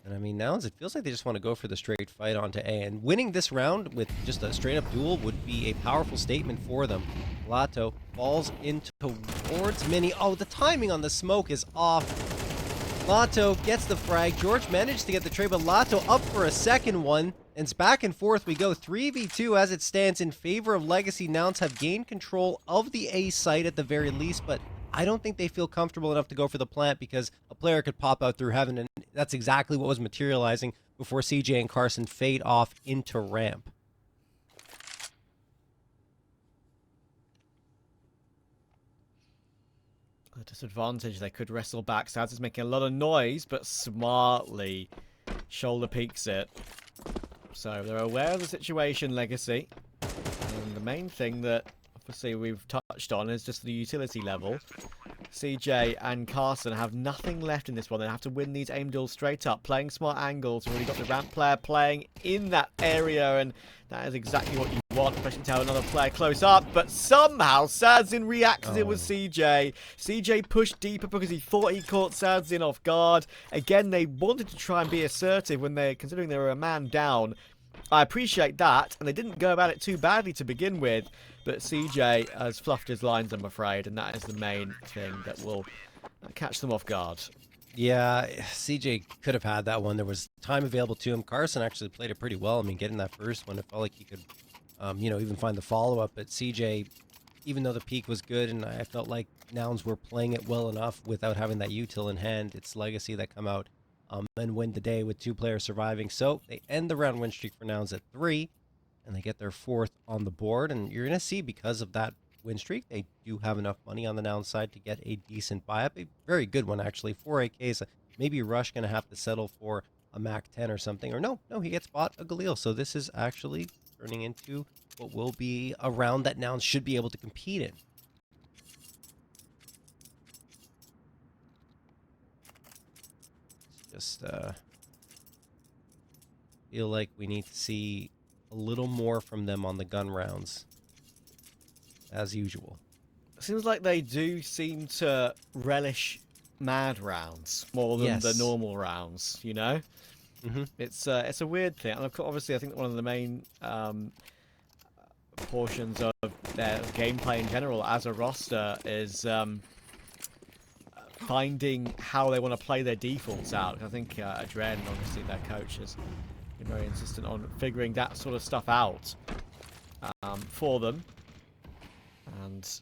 And I mean, Nouns, it feels like they just want to go for the straight fight onto A. And winning this round with just a straight-up duel would be a powerful statement for them. Lato falls into towards Mini. Oh, the timing on the smoke is off. Lato gets the frag. George managed to get the trade, but Lato up for a second one. And it's back and forth. We go 3v2 as it stands in favor of Legacy. Nouns have gained control of the A site at the very least, but I don't think they feel comfortable enough to go for the plant because a player could pop out through heaven, and that's exactly what was materializing before CJ and Carson fade off into ramp. a disadvantage. They could wrestle back. South is making a lot of noise, but smartly shoulder peeks it. So they're aware of the situation, Legacy. And the main thing that obviously we've touched on is just the utility level. CJ and Carson have nothing left in this one. They have to win these aim duels straight up, playing smart angles. We've already got the ramp player playing in that area, and that is exactly what you want, especially to have another player close up. But somehow Sadzin reacts as it was CJ. CJ pushed deeper because he thought he caught Sadzin off guard. Again, they wanted to try and be assertive when they're considering they were a man down. I appreciate that, and they didn't go about it too badly to begin with, but CJ has fluffed his lines, I'm afraid, and that is the main thing that will catch them off guard. Yeah, CJ could have had that one. There was time available to him. Carson actually played it pretty well. I mean, getting that first one, it felt like he could, even find the follow-up. But CJ, even though the peak was good, and I felt like Nouns were playing it well enough without having that util in hand, it's Legacy that come out and win the day with 2 players surviving. So they end the round win streak for Nouns at 3, and they get their 4th on the board. And you're going to see, because of that win streak, they do have enough money on the Nouns side to get a decent buy-up. A very good one, actually. 4 AKs. Maybe Rush going to have to settle for a Mac 10 or something. Or no, he gets bought a Galil. So this is actually turning into what will be a round that Nouns should be able to compete in. Just feel like we need to see a little more from them on the gun rounds, as usual. Seems like they do seem to relish mad rounds more than the normal rounds, you know? Mm-hmm. It's a weird thing. And obviously, I think one of the main portions of their gameplay in general as a roster is finding how they want to play their defaults out. I think Adren, obviously their coach, has been very insistent on figuring that sort of stuff out for them, and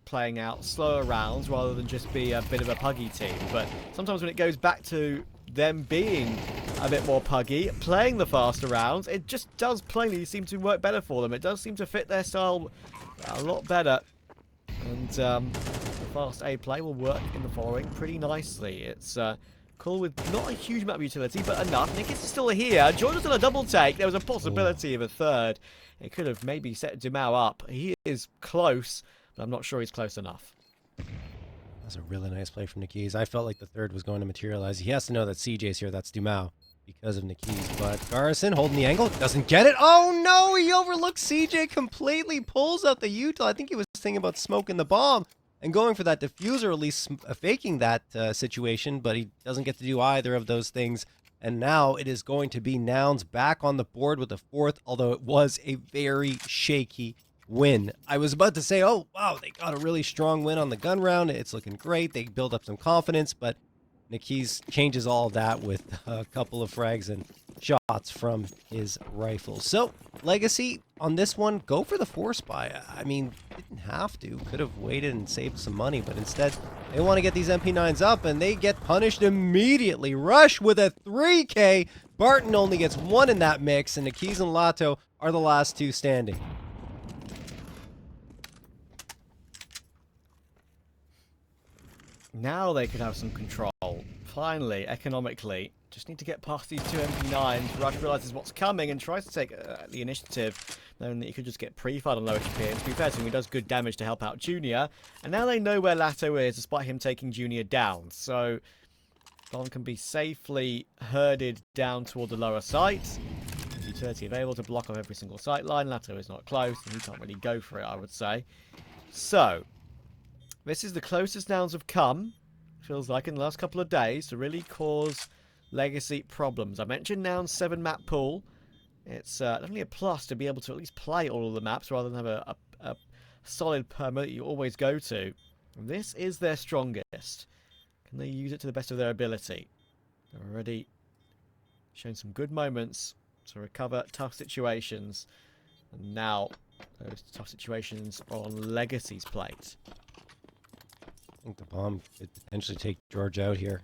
playing out slower rounds rather than just be a bit of a puggy team. But sometimes when it goes back to them being a bit more puggy, playing the faster rounds, it just does plainly seem to work better for them. It does seem to fit their style a lot better. And the fast A play will work in the following pretty nicely. It's cool with not a huge amount of utility, but enough. Nick is still here. Joined us on a double take. There was a possibility of a third. It could have maybe set Dumao up. He is close, but I'm not sure he's close enough. That's a really nice play from Nikis. I felt like the third was going to materialize. He has to know that CJ's here. That's Dumao because of Nikis. But Garrison holding the angle. Doesn't get it. Oh, no. He overlooks CJ completely. Pulls out the util. I think he was thinking about smoking the bomb and going for that diffuser, or at least faking that situation. But he doesn't get to do either of those things. And now it is going to be Nouns back on the board with the 4th, although it was a very shaky win. I was about to say, oh, wow, they got a really strong win on the gun round. It's looking great. They build up some confidence, but Nikis changes all of that with a couple of frags and shots from his rifle. So, Legacy, on this one, go for the force buy. I mean, didn't have to. Could have waited and saved some money, but instead, they want to get these MP9s up, and they get punished immediately. Rush with a 3K. Barton only gets 1 in that mix, and Nikis and Lato are the last 2 standing. Now they could have some control. Finally, economically. Just need to get past these 2 MP9s. Rush realizes what's coming and tries to take the initiative, knowing that he could just get pre-fired on low HP. And to be fair to him, he does good damage to help out Junior. And now they know where Lato is, despite him taking Junior down. So, Don can be safely herded down toward the lower site. Utility available to block off every single sight line. Lato is not close, and he can't really go for it, I would say. So, this is the closest Nouns have come, feels like, in the last couple of days to really cause Legacy problems. I mentioned Nouns 7-map pool. It's definitely a plus to be able to at least play all of the maps rather than have a solid perma that you always go to. And this is their strongest. Can they use it to the best of their ability? They're already shown some good moments to recover tough situations. And now those tough situations are on Legacy's plate. I think the bomb could potentially take George out here.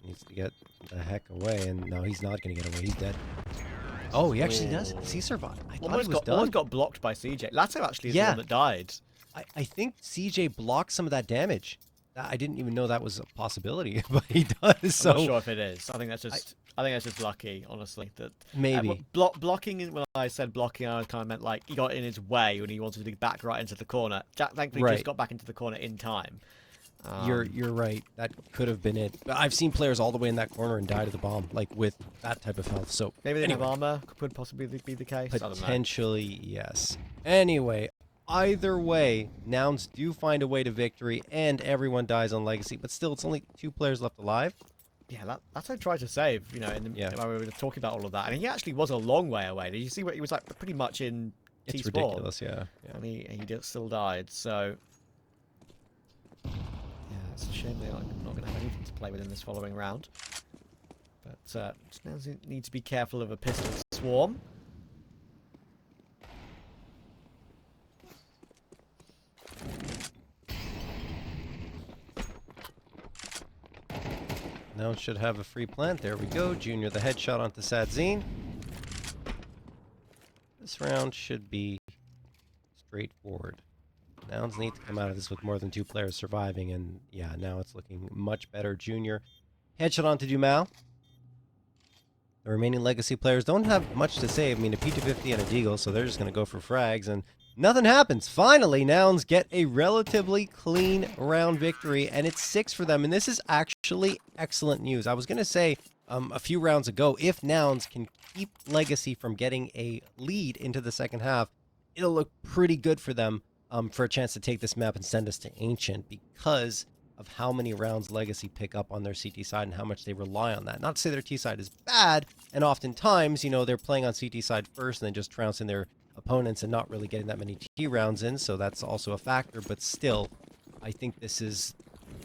He needs to get the heck away, and no, he's not going to get away. He's dead. Oh, he actually does. Does he survive? I thought he was done. Almost got blocked by CJ. Lato actually is the one that died. I think CJ blocked some of that damage. I didn't even know that was a possibility, but he does. So I'm not sure if it is. I think that's just. I think that's just lucky, honestly. That maybe blocking. When I said blocking, I kind of meant like he got in his way when he wanted to back right into the corner. Jack thankfully just got back into the corner in time. You're right. That could have been it. But I've seen players all the way in that corner and die to the bomb, like with that type of health. So maybe they have armor. Could possibly be the case. Potentially, yes. Anyway, either way, Nouns do find a way to victory, and everyone dies on Legacy. But still, it's only 2 players left alive. Yeah, that's what I tried to save. You know, while we were talking about all of that, and he actually was a long way away. Did you see what he was like? Pretty much in T-spawn. It's ridiculous, yeah. And he still died. So. It's a shame they're not going to have anything to play with in this following round. But now they need to be careful of a pistol swarm. Now should have a free plant. There we go. Junior the headshot onto Sadzine. This round should be straightforward. Nouns need to come out of this with more than 2 players surviving, and yeah, now it's looking much better. Junior headshot onto Dumal. The remaining Legacy players don't have much to save. I mean, a P250 and a Deagle, so they're just going to go for frags, and nothing happens. Finally, Nouns get a relatively clean round victory, and it's 6 for them, and this is actually excellent news. I was going to say a few rounds ago, if Nouns can keep Legacy from getting a lead into the second half, it'll look pretty good for them. For a chance to take this map and send us to Ancient, because of how many rounds Legacy pick up on their CT side and how much they rely on that. Not to say their T side is bad, and oftentimes, you know, they're playing on CT side first and then just trouncing their opponents and not really getting that many T rounds in, so that's also a factor, but still, I think this is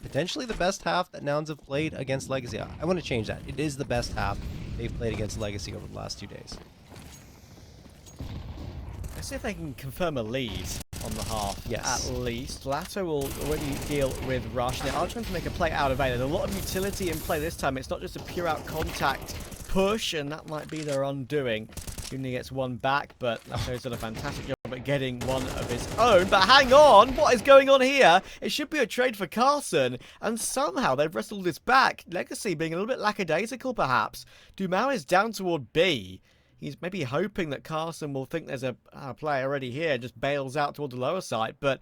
potentially the best half that Nouns have played against Legacy. I want to change that. It is the best half they've played against Legacy over the last 2 days. Let's see if they can confirm a lead on the half, yes. At least. Latto will already deal with Rush. They are trying to make a play out of A. There's a lot of utility in play this time. It's not just a pure out contact push, and that might be their undoing. Junior gets one back, but Latto's done a fantastic job at getting one of his own. But hang on, what is going on here? It should be a trade for Carson, and somehow they've wrestled this back. Legacy being a little bit lackadaisical, perhaps. Dumao is down toward B. He's maybe hoping that Carson will think there's a player already here, just bails out toward the lower side. But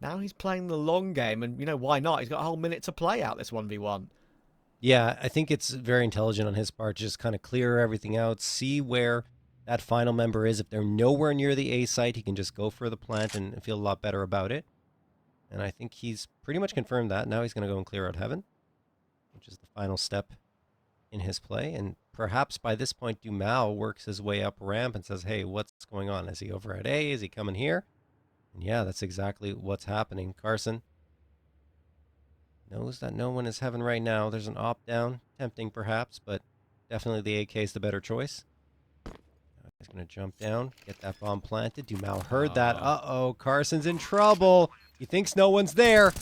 now he's playing the long game, and you know, why not? He's got a whole minute to play out this 1v1. Yeah, I think it's very intelligent on his part, just kind of clear everything out, see where that final member is. If they're nowhere near the A site, he can just go for the plant and feel a lot better about it. And I think he's pretty much confirmed that. Now he's going to go and clear out Heaven, which is the final step in his play. And perhaps by this point, Dumao works his way up ramp and says, hey, what's going on? Is he over at A? Is he coming here? And yeah, that's exactly what's happening. Carson knows that no one is Heaven right now. There's an op down, tempting perhaps, but definitely the AK is the better choice. He's going to jump down, get that bomb planted. Dumao heard that. Uh-oh, Carson's in trouble. He thinks no one's there,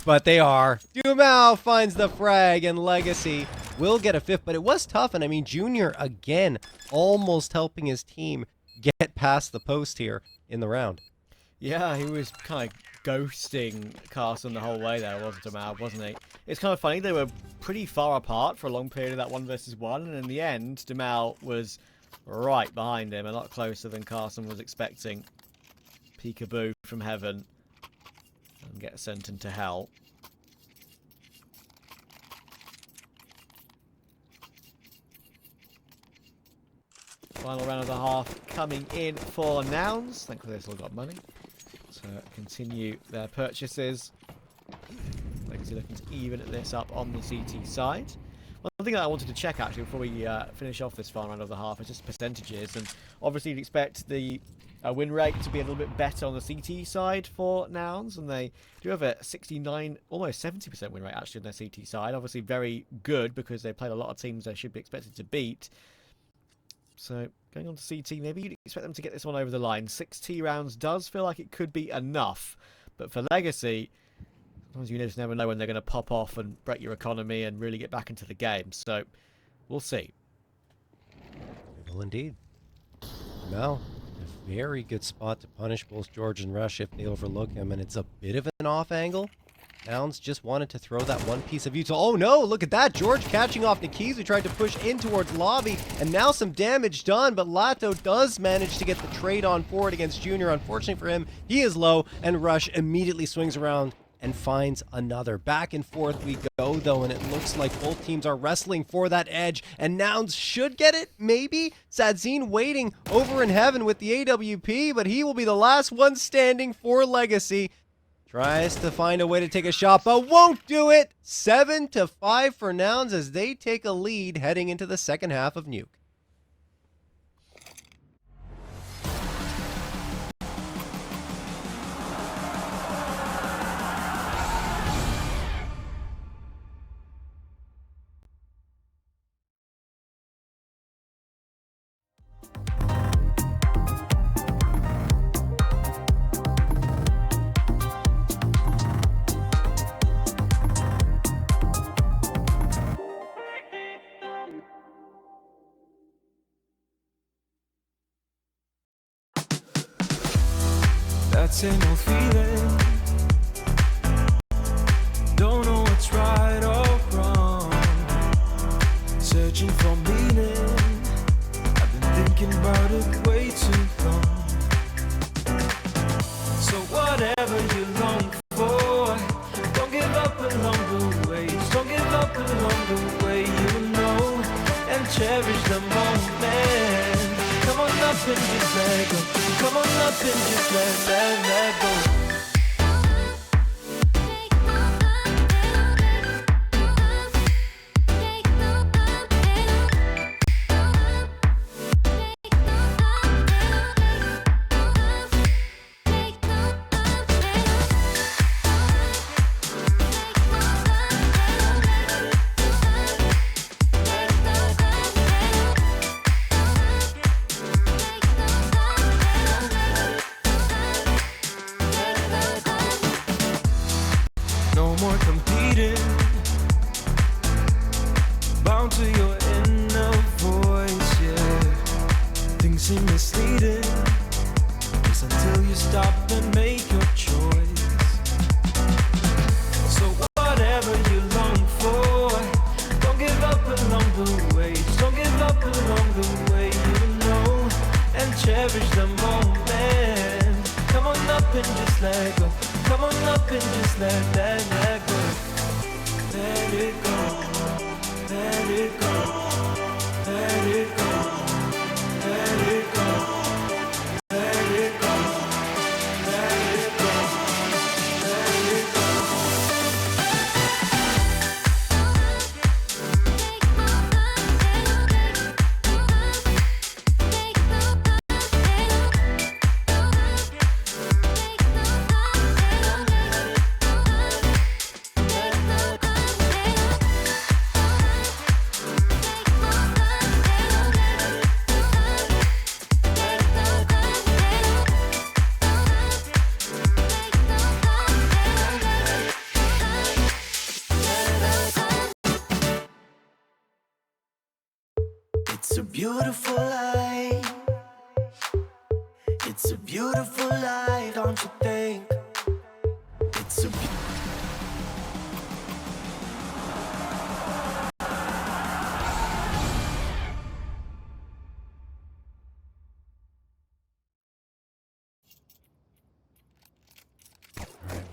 but they are. Dumao finds the frag, and Legacy will get a 5th, but it was tough. And I mean, Junior, again, almost helping his team get past the post here in the round. Yeah, he was kind of ghosting Carson the whole way there, wasn't he? It's kind of funny. They were pretty far apart for a long period of that 1 versus 1, and in the end, Dumao was right behind him, a lot closer than Carson was expecting. Peekaboo from Heaven and get sent into hell. Final round of the half coming in for Nouns. Thankfully they still got money to continue their purchases. Legacy looking to even this up on the CT side. One thing that I wanted to check actually before we finish off this final round of the half is just percentages, and obviously you'd expect the win rate to be a little bit better on the CT side for Nouns, and they do have a 69, almost 70% win rate actually on their CT side. Obviously very good because they played a lot of teams they should be expected to beat. So going on to CT, maybe you'd expect them to get this one over the line. 6 T rounds does feel like it could be enough, but for Legacy, sometimes you just never know when they're going to pop off and break your economy and really get back into the game. So we'll see. Well, indeed. Now, a very good spot to punish both George and Rush if they overlook him, and it's a bit of an off angle. Nouns just wanted to throw that one piece of util. Oh no, look at that. George catching off Nikiz, who tried to push in towards Lobby, and now some damage done, but Lato does manage to get the trade on forward against Junior. Unfortunately for him, he is low, and Rush immediately swings around and finds another. Back and forth we go, though, and it looks like both teams are wrestling for that edge, and Nouns should get it, maybe? Sadzine waiting over in heaven with the AWP, but he will be the last one standing for Legacy. Tries to find a way to take a shot, but won't do it. 7-5 for Nouns as they take a lead heading into the second half of Nuke. That same old feeling, don't know what's right or wrong, searching for meaning, I've been thinking about it way too long. So whatever you long for, don't give up along the way, don't give up along the way, you know, and cherish the moment. Come on up and just let go. Come on up and just let go. No more competing, bound to your inner voice, yeah. Things seem misleading, just until you stop and make your choice. So whatever you long for, don't give up along the way, don't give up along the way, you know, and cherish the moment. Come on up and just let go. Come on up and just let go. Let it go. Let it go. Let it go. Let it go. Let it go. Let it go. Let it go. It's a beautiful life. It's a beautiful life, don't you think? It's a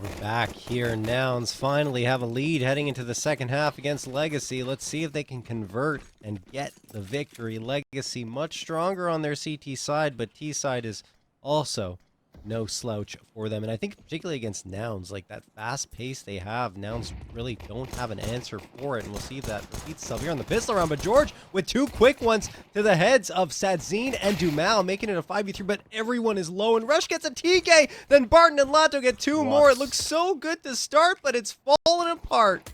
We're back here. Nouns finally have a lead heading into the second half against Legacy. Let's see if they can convert and get the victory. Legacy much stronger on their CT side, but T side is also no slouch for them. And I think particularly against Nouns, like that fast pace they have, Nouns really don't have an answer for it. And we'll see if that repeats itself here on the pistol round. But George with two quick ones to the heads of Sadzine and Dumal, making it a 5v3, but everyone is low. And Rush gets a TK, then Barton and Lato get two more. It looks so good to start, but it's falling apart.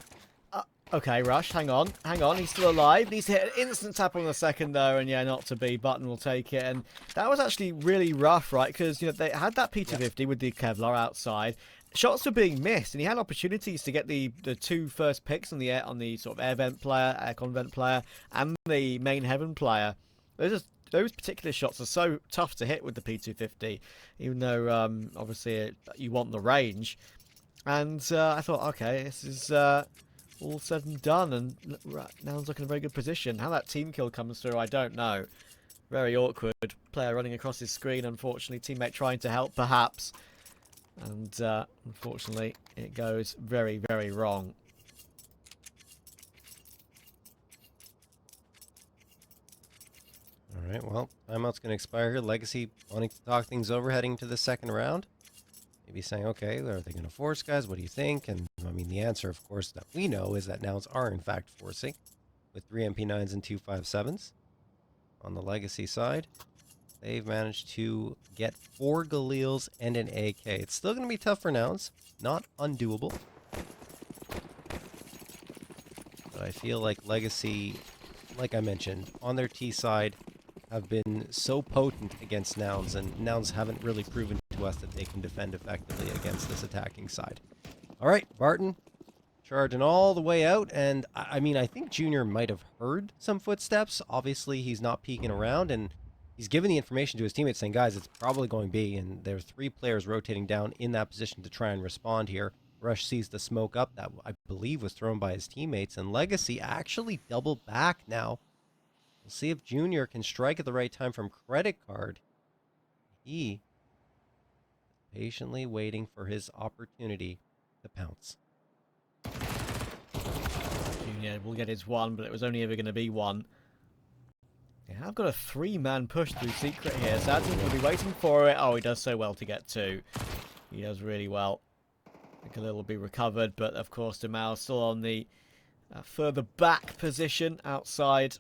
Okay, Rush, hang on. He's still alive. Needs to hit an instant tap on the second, though, and yeah, not to be. Button will take it. And that was actually really rough, right? Because, you know, they had that P250 with the Kevlar outside. Shots were being missed, and he had opportunities to get the two first picks on the sort of air vent player, air con vent player, and the main heaven player. There's just those particular shots are so tough to hit with the P250, even though obviously you want the range. And I thought, okay, this is all said and done, and Nouns looking in a very good position. How that team kill comes through, I don't know. Very awkward. Player running across his screen, unfortunately. Teammate trying to help, perhaps. And unfortunately, it goes very, very wrong. All right, well, timeout's going to expire here. Legacy wanting to talk things over heading to the second round. Maybe saying, okay, are they going to force, guys? What do you think? And, I mean, the answer, of course, that we know is that Nouns are, in fact, forcing with 3 MP9s and 2 5.7s. On the Legacy side, they've managed to get 4 Galils and an AK. It's still going to be tough for Nouns. Not undoable. But I feel like Legacy, like I mentioned, on their T side, have been so potent against Nouns, and Nouns haven't really proven to us that they can defend effectively against this attacking side. All right, Barton charging all the way out, and I mean, I think Junior might have heard some footsteps. Obviously, he's not peeking around, and he's given the information to his teammates saying, guys, it's probably going B, and there are 3 players rotating down in that position to try and respond here. Rush sees the smoke up that I believe was thrown by his teammates, and Legacy actually double back now. We'll see if Junior can strike at the right time from Credit Card. He is patiently waiting for his opportunity to pounce. Junior will get his 1, but it was only ever going to be 1. Yeah, I've got a 3-man push through Secret here. Sadzin's will be waiting for it. Oh, he does so well to get 2. He does really well. Galil will be recovered, but of course Demal still on the further back position outside.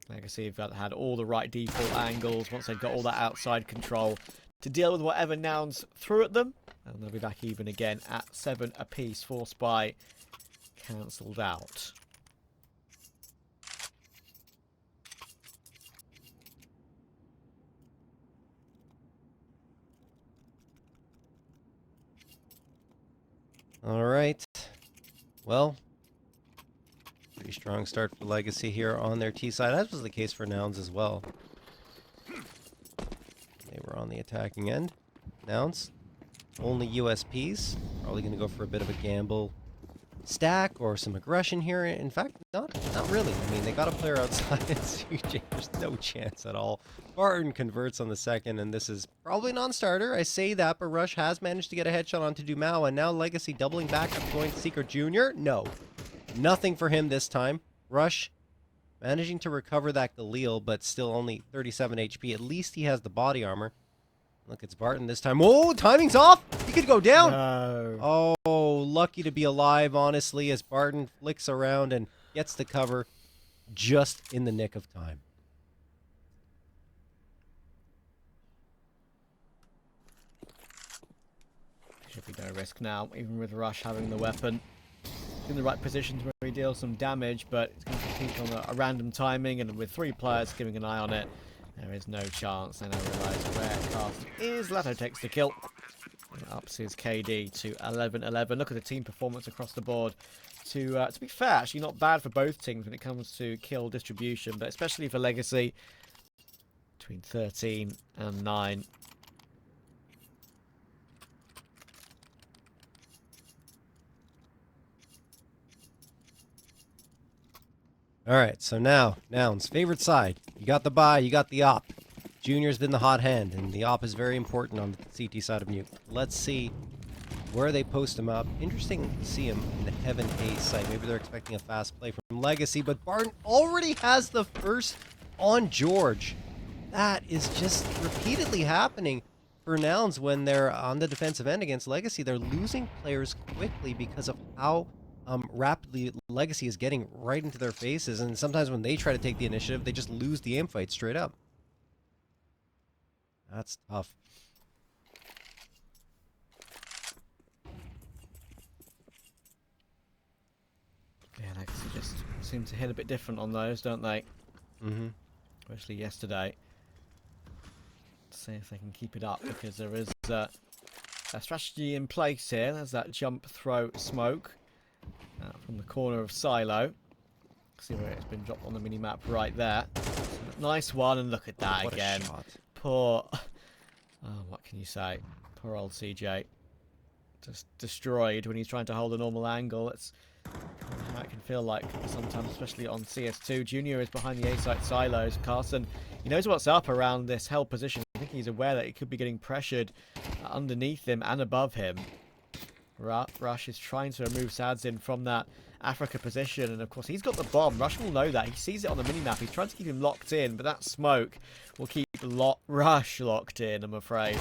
Legacy have had all the right default angles once they've got all that outside control to deal with whatever Nouns threw at them. And they'll be back even again at 7 apiece. 4 spy cancelled out. All right. Well, pretty strong start for Legacy here on their T side. That was the case for Nouns as well. They were on the attacking end. Nouns, only USPs. Probably going to go for a bit of a gamble stack or some aggression here. In fact, not really. I mean, they got a player outside. CJ, there's no chance at all. Barton converts on the second, and this is probably a non-starter. I say that, but Rush has managed to get a headshot onto Dumao, and now Legacy doubling back up going to Secret Junior. No. Nothing for him this time. Rush managing to recover that Galil, but still only 37 HP. At least he has the body armor. Look, it's Barton this time. Oh, timing's off! He could go down! No. Oh, lucky to be alive, honestly, as Barton flicks around and gets the cover just in the nick of time. Should be no risk now, even with Rush having the weapon. In the right position to maybe deal some damage, but it's going to compete on a random timing, and with 3 players keeping an eye on it, there is no chance. And I realise where cast is. Lato takes the kill. And ups his KD to 11-11. Look at the team performance across the board. To be fair, actually not bad for both teams when it comes to kill distribution, but especially for Legacy, between 13 and 9. All right, so now, Nouns, favorite side. You got the buy, you got the op. Junior's been the hot hand, and the op is very important on the CT side of Nuke. Let's see where they post him up. Interesting to see him in the Heaven A site. Maybe they're expecting a fast play from Legacy, but Barton already has the first on George. That is just repeatedly happening for Nouns when they're on the defensive end against Legacy. They're losing players quickly because of how rapidly Legacy is getting right into their faces, and sometimes when they try to take the initiative, they just lose the aim fight straight up. That's tough. Yeah, Legacy just seem to hit a bit different on those, don't they? Mm-hmm. Especially yesterday. Let's see if they can keep it up, because there is a strategy in place here. There's that jump, throw, smoke from the corner of Silo. See where it's been dropped on the mini-map right there. Nice one, and look at that What again. a shot. Poor... Oh, what can you say? Poor old CJ. Just destroyed when he's trying to hold a normal angle. It's how it can feel like sometimes, especially on CS2. Junior is behind the A-site silos. Carson, he knows what's up around this held position. I think he's aware that he could be getting pressured underneath him and above him. Rush is trying to remove Sadzin from that Africa position, and of course he's got the bomb. Rush will know that. He sees it on the minimap. He's trying to keep him locked in, but that smoke will keep Rush locked in, I'm afraid.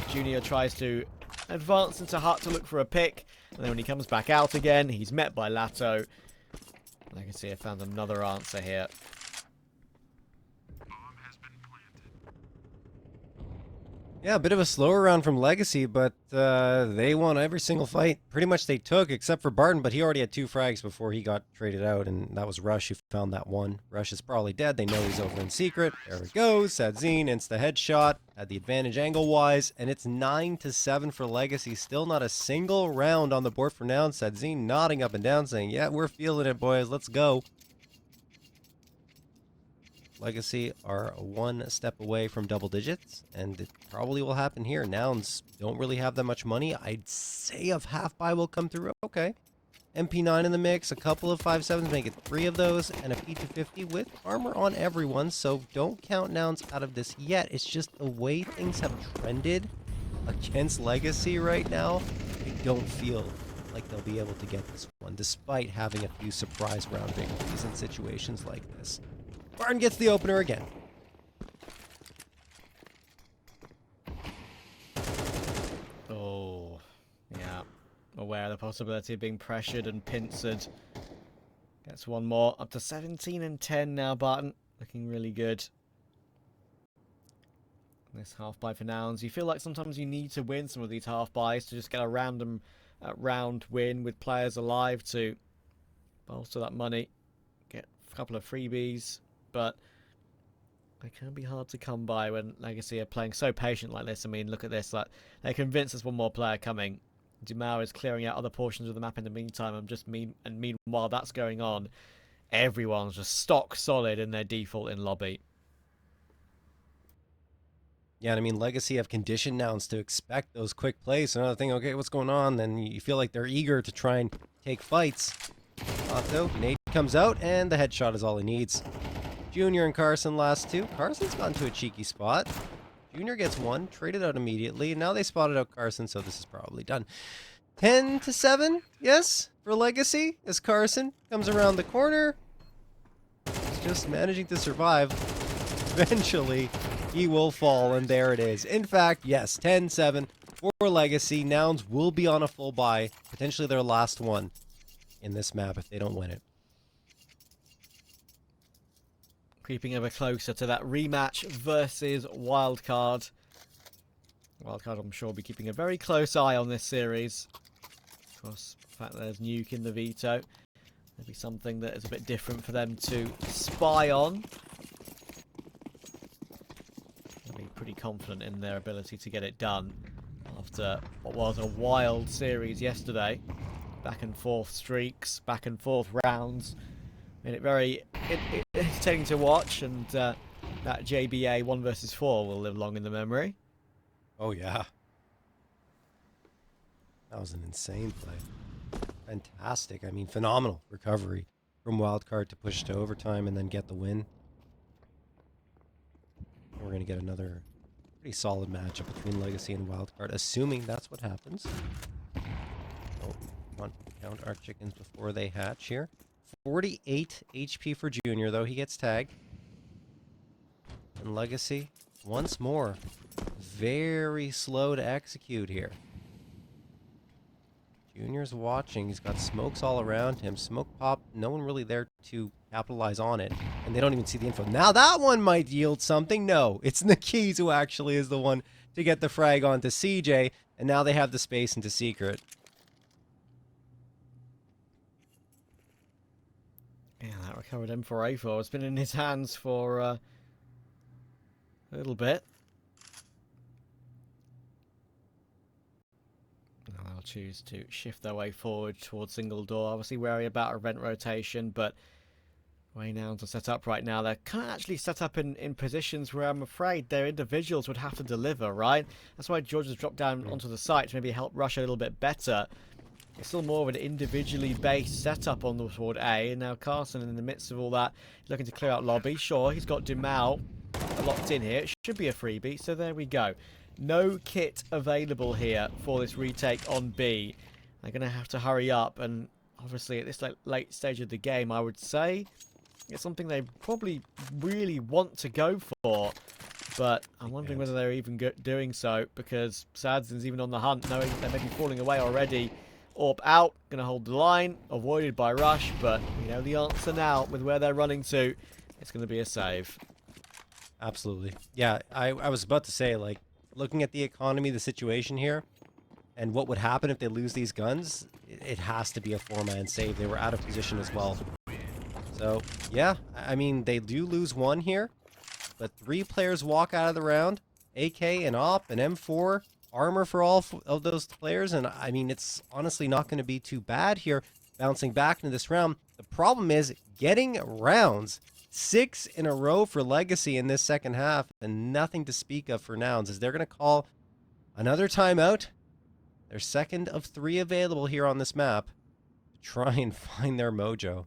Junior tries to advance into hut to look for a pick, and then when he comes back out again, he's met by Lato. And I can see I found another answer here. Yeah, a bit of a slower round from Legacy, but they won every single fight. Pretty much they took, except for Barton, but he already had 2 frags before he got traded out, and that was Rush who found that one. Rush is probably dead. They know he's over in secret. There it goes. Sadzin, insta headshot. Had the advantage angle-wise, and it's 9-7 for Legacy. Still not a single round on the board for now. Sadzin nodding up and down, saying, yeah, we're feeling it, boys. Let's go. Legacy are 1 step away from double digits, and it probably will happen here. Nouns don't really have that much money. I'd say a half buy will come through. Okay. MP9 in the mix, a couple of 5.7s, make it 3 of those, and a P250 with armor on everyone, so don't count Nouns out of this yet. It's just the way things have trended against Legacy right now. I don't feel like they'll be able to get this one, despite having a few surprise round victories in situations like this. Barton gets the opener again. Oh, yeah. Aware of the possibility of being pressured and pincered. Gets one more. Up to 17 and 10 now, Barton. Looking really good. This half buy for Nouns. You feel like sometimes you need to win some of these half buys to just get a random round win with players alive to bolster that money. Get a couple of freebies. But they can be hard to come by when Legacy are playing so patient like this. I mean, look at this. Like, they convince us one more player coming. Dumao is clearing out other portions of the map in the meantime. And meanwhile that's going on, everyone's just stock solid in their default in lobby. Yeah, and I mean, Legacy have conditioned Nouns to expect those quick plays. So another thing, okay, what's going on? Then you feel like they're eager to try and take fights. Otto, Nate comes out, and the headshot is all he needs. Junior and Carson last 2. Carson's gone to a cheeky spot. Junior gets 1, traded out immediately, and now they spotted out Carson, so this is probably done. 10-7, yes, for Legacy, as Carson comes around the corner. He's just managing to survive. Eventually, he will fall, and there it is. In fact, yes, 10-7 for Legacy. Nouns will be on a full buy, potentially their last one in this map if they don't win it. Creeping ever closer to that rematch versus Wildcard. Wildcard, I'm sure, will be keeping a very close eye on this series. Of course, the fact that there's Nuke in the veto. Maybe something that is a bit different for them to spy on. They'll be pretty confident in their ability to get it done after what was a wild series yesterday. Back and forth streaks, back and forth rounds. Made it very entertaining to watch, and that JBA 1 versus 4 will live long in the memory. Oh, yeah. That was an insane play. Fantastic. I mean, phenomenal recovery from Wildcard to push to overtime and then get the win. And we're going to get another pretty solid matchup between Legacy and Wildcard, assuming that's what happens. Oh, we want to count our chickens before they hatch here. 48 HP for Junior, though. He gets tagged. And Legacy, once more, very slow to execute here. Junior's watching. He's got smokes all around him. Smoke pop, no one really there to capitalize on it. And they don't even see the info. Now that one might yield something. No, it's Nikis who actually is the one to get the frag onto CJ. And now they have the space into secret. Yeah, that recovered M4A4 has been in his hands for a little bit. Now they'll choose to shift their way forward towards single door. Obviously wary about event rotation, but way Nouns are set up right now, they're kind of actually set up in positions where I'm afraid their individuals would have to deliver, right? That's why George has dropped down onto the site to maybe help rush a little bit better. It's still more of an individually based setup on the toward A, and now Carson in the midst of all that, looking to clear out lobby. Sure, he's got Dumal locked in here. It should be a freebie, so there we go. No kit available here for this retake on B. They're going to have to hurry up, and obviously at this late stage of the game, I would say it's something they probably really want to go for, but I'm wondering whether they're even doing so, because Sadzin's even on the hunt, knowing they may be falling away already. Orb out, going to hold the line, avoided by Rush, but you know the answer now with where they're running to. It's going to be a save. Absolutely. Yeah, I was about to say, like, looking at the economy, the situation here, and what would happen if they lose these guns, it has to be a 4-man save. They were out of position as well. So, yeah, I mean, they do lose one here, but 3 players walk out of the round. AK, an AWP, an M4, armor for all of those players, and I mean, it's honestly not going to be too bad here, bouncing back into this round. The problem is getting rounds. 6 in a row for Legacy in this second half, and nothing to speak of for Nouns, as they're going to call another timeout. Their second of 3 available here on this map to try and find their mojo.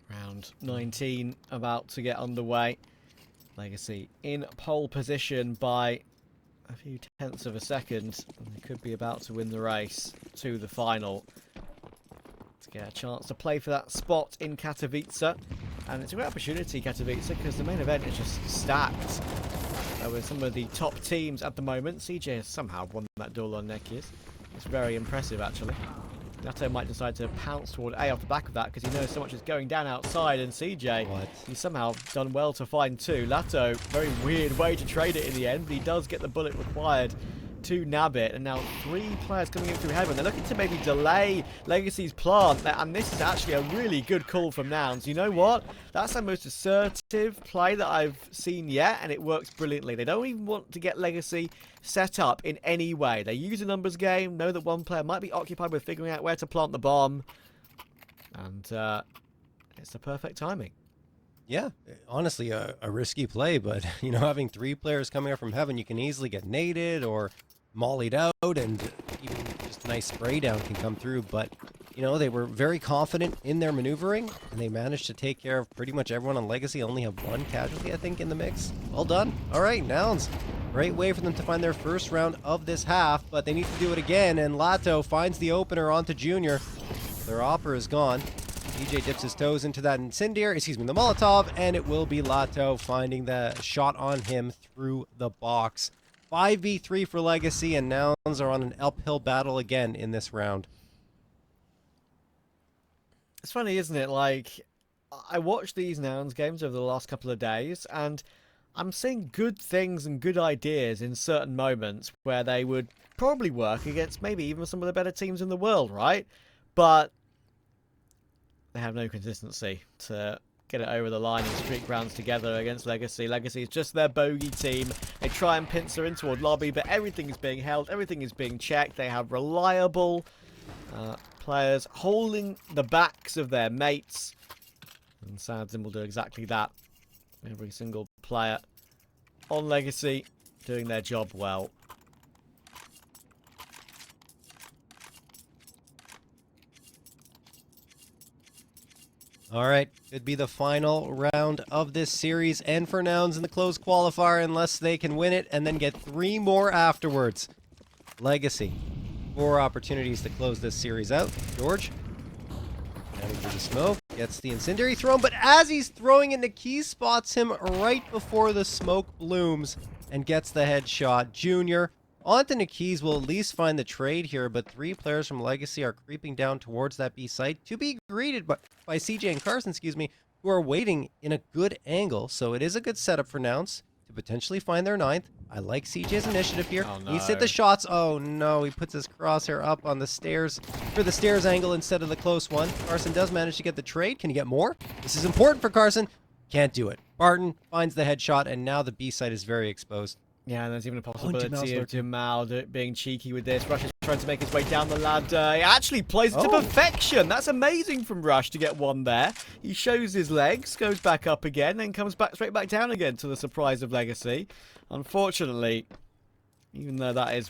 Round 19 about to get underway. Legacy in pole position by a few tenths of a second. And they could be about to win the race to the final to get a chance to play for that spot in Katowice. And it's a great opportunity, Katowice, because the main event is just stacked with some of the top teams at the moment. CJ has somehow won that duel on Nekias. It's very impressive, actually. Nato might decide to pounce toward A off the back of that because he knows so much is going down outside, and CJ, he's somehow done well to find 2. Lato, very weird way to trade it in the end, but he does get the bullet required to nab it, and now 3 players coming in through heaven. They're looking to maybe delay Legacy's plant, and this is actually a really good call from Nouns. You know what? That's the most assertive play that I've seen yet, and it works brilliantly. They don't even want to get Legacy set up in any way. They use a numbers game, know that one player might be occupied with figuring out where to plant the bomb, and it's the perfect timing. Yeah, honestly, a risky play, but, you know, having 3 players coming up from heaven, you can easily get naded or mollied out, and even just a nice spray down can come through. But, you know, they were very confident in their maneuvering, and they managed to take care of pretty much everyone on Legacy. Only have 1 casualty, I think, in the mix. Well done. All right, Nouns. Great way for them to find their first round of this half, but they need to do it again, and Lato finds the opener onto Junior. Their opera is gone. DJ dips his toes into that incendiary, the Molotov, and it will be Lato finding the shot on him through the box. 5v3 for Legacy, and Nouns are on an uphill battle again in this round. It's funny, isn't it? Like, I watched these Nouns games over the last couple of days, and I'm seeing good things and good ideas in certain moments where they would probably work against maybe even some of the better teams in the world, right? But they have no consistency to get it over the line and streak rounds together against Legacy. Legacy is just their bogey team. They try and pincer in toward lobby, but everything is being held, everything is being checked. They have reliable players holding the backs of their mates, and Sadzin will do exactly that. Every single player on Legacy doing their job well. All right, could be the final round of this series, and for Nouns in the closed qualifier, unless they can win it and then get 3 more afterwards. Legacy, 4 opportunities to close this series out. George, heading for the smoke, gets the incendiary thrown, but as he's throwing it, Naki spots him right before the smoke blooms and gets the headshot. Junior onto Naki's will at least find the trade here, but 3 players from Legacy are creeping down towards that B site to be greeted by CJ and Carson, who are waiting in a good angle. So it is a good setup for Nouns to could potentially find their 9th. I like CJ's initiative here. Oh, He's hit no. the shots. Oh no, he puts his crosshair up on the stairs for the stairs angle instead of the close one. Carson does manage to get the trade. Can he get more? This is important for Carson. Can't do it. Barton finds the headshot, and now the B site is very exposed. Yeah, and there's even a Jamal's possibility of lurking. Jamal being cheeky with this. Rush is trying to make his way down the ladder. He actually plays it to perfection. That's amazing from Rush to get one there. He shows his legs, goes back up again, then comes back straight back down again to the surprise of Legacy. Unfortunately, even though that is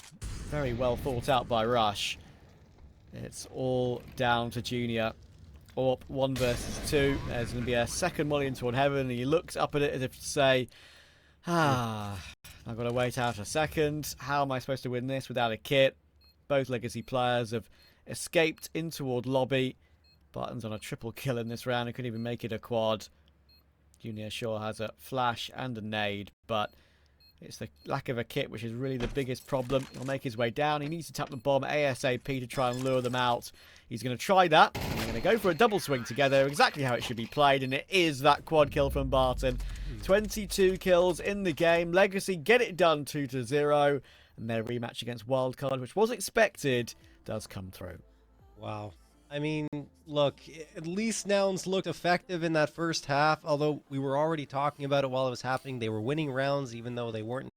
very well thought out by Rush, it's all down to Junior. Up 1 versus 2. There's going to be a second molly into one heaven, and he looks up at it as if to say, I've got to wait out a second. How am I supposed to win this without a kit? Both Legacy players have escaped in toward lobby. Barton's on a triple kill in this round. He couldn't even make it a quad. Junior sure has a flash and a nade, but it's the lack of a kit which is really the biggest problem. He'll make his way down. He needs to tap the bomb ASAP to try and lure them out. He's going to try that. And they're going to go for a double swing together, exactly how it should be played, and it is that quad kill from Barton. 22 kills in the game. Legacy get it done 2-0, and their rematch against Wildcard, which was expected, does come through. Wow. I mean, look, at least Nouns looked effective in that first half, although we were already talking about it while it was happening. They were winning rounds even though they weren't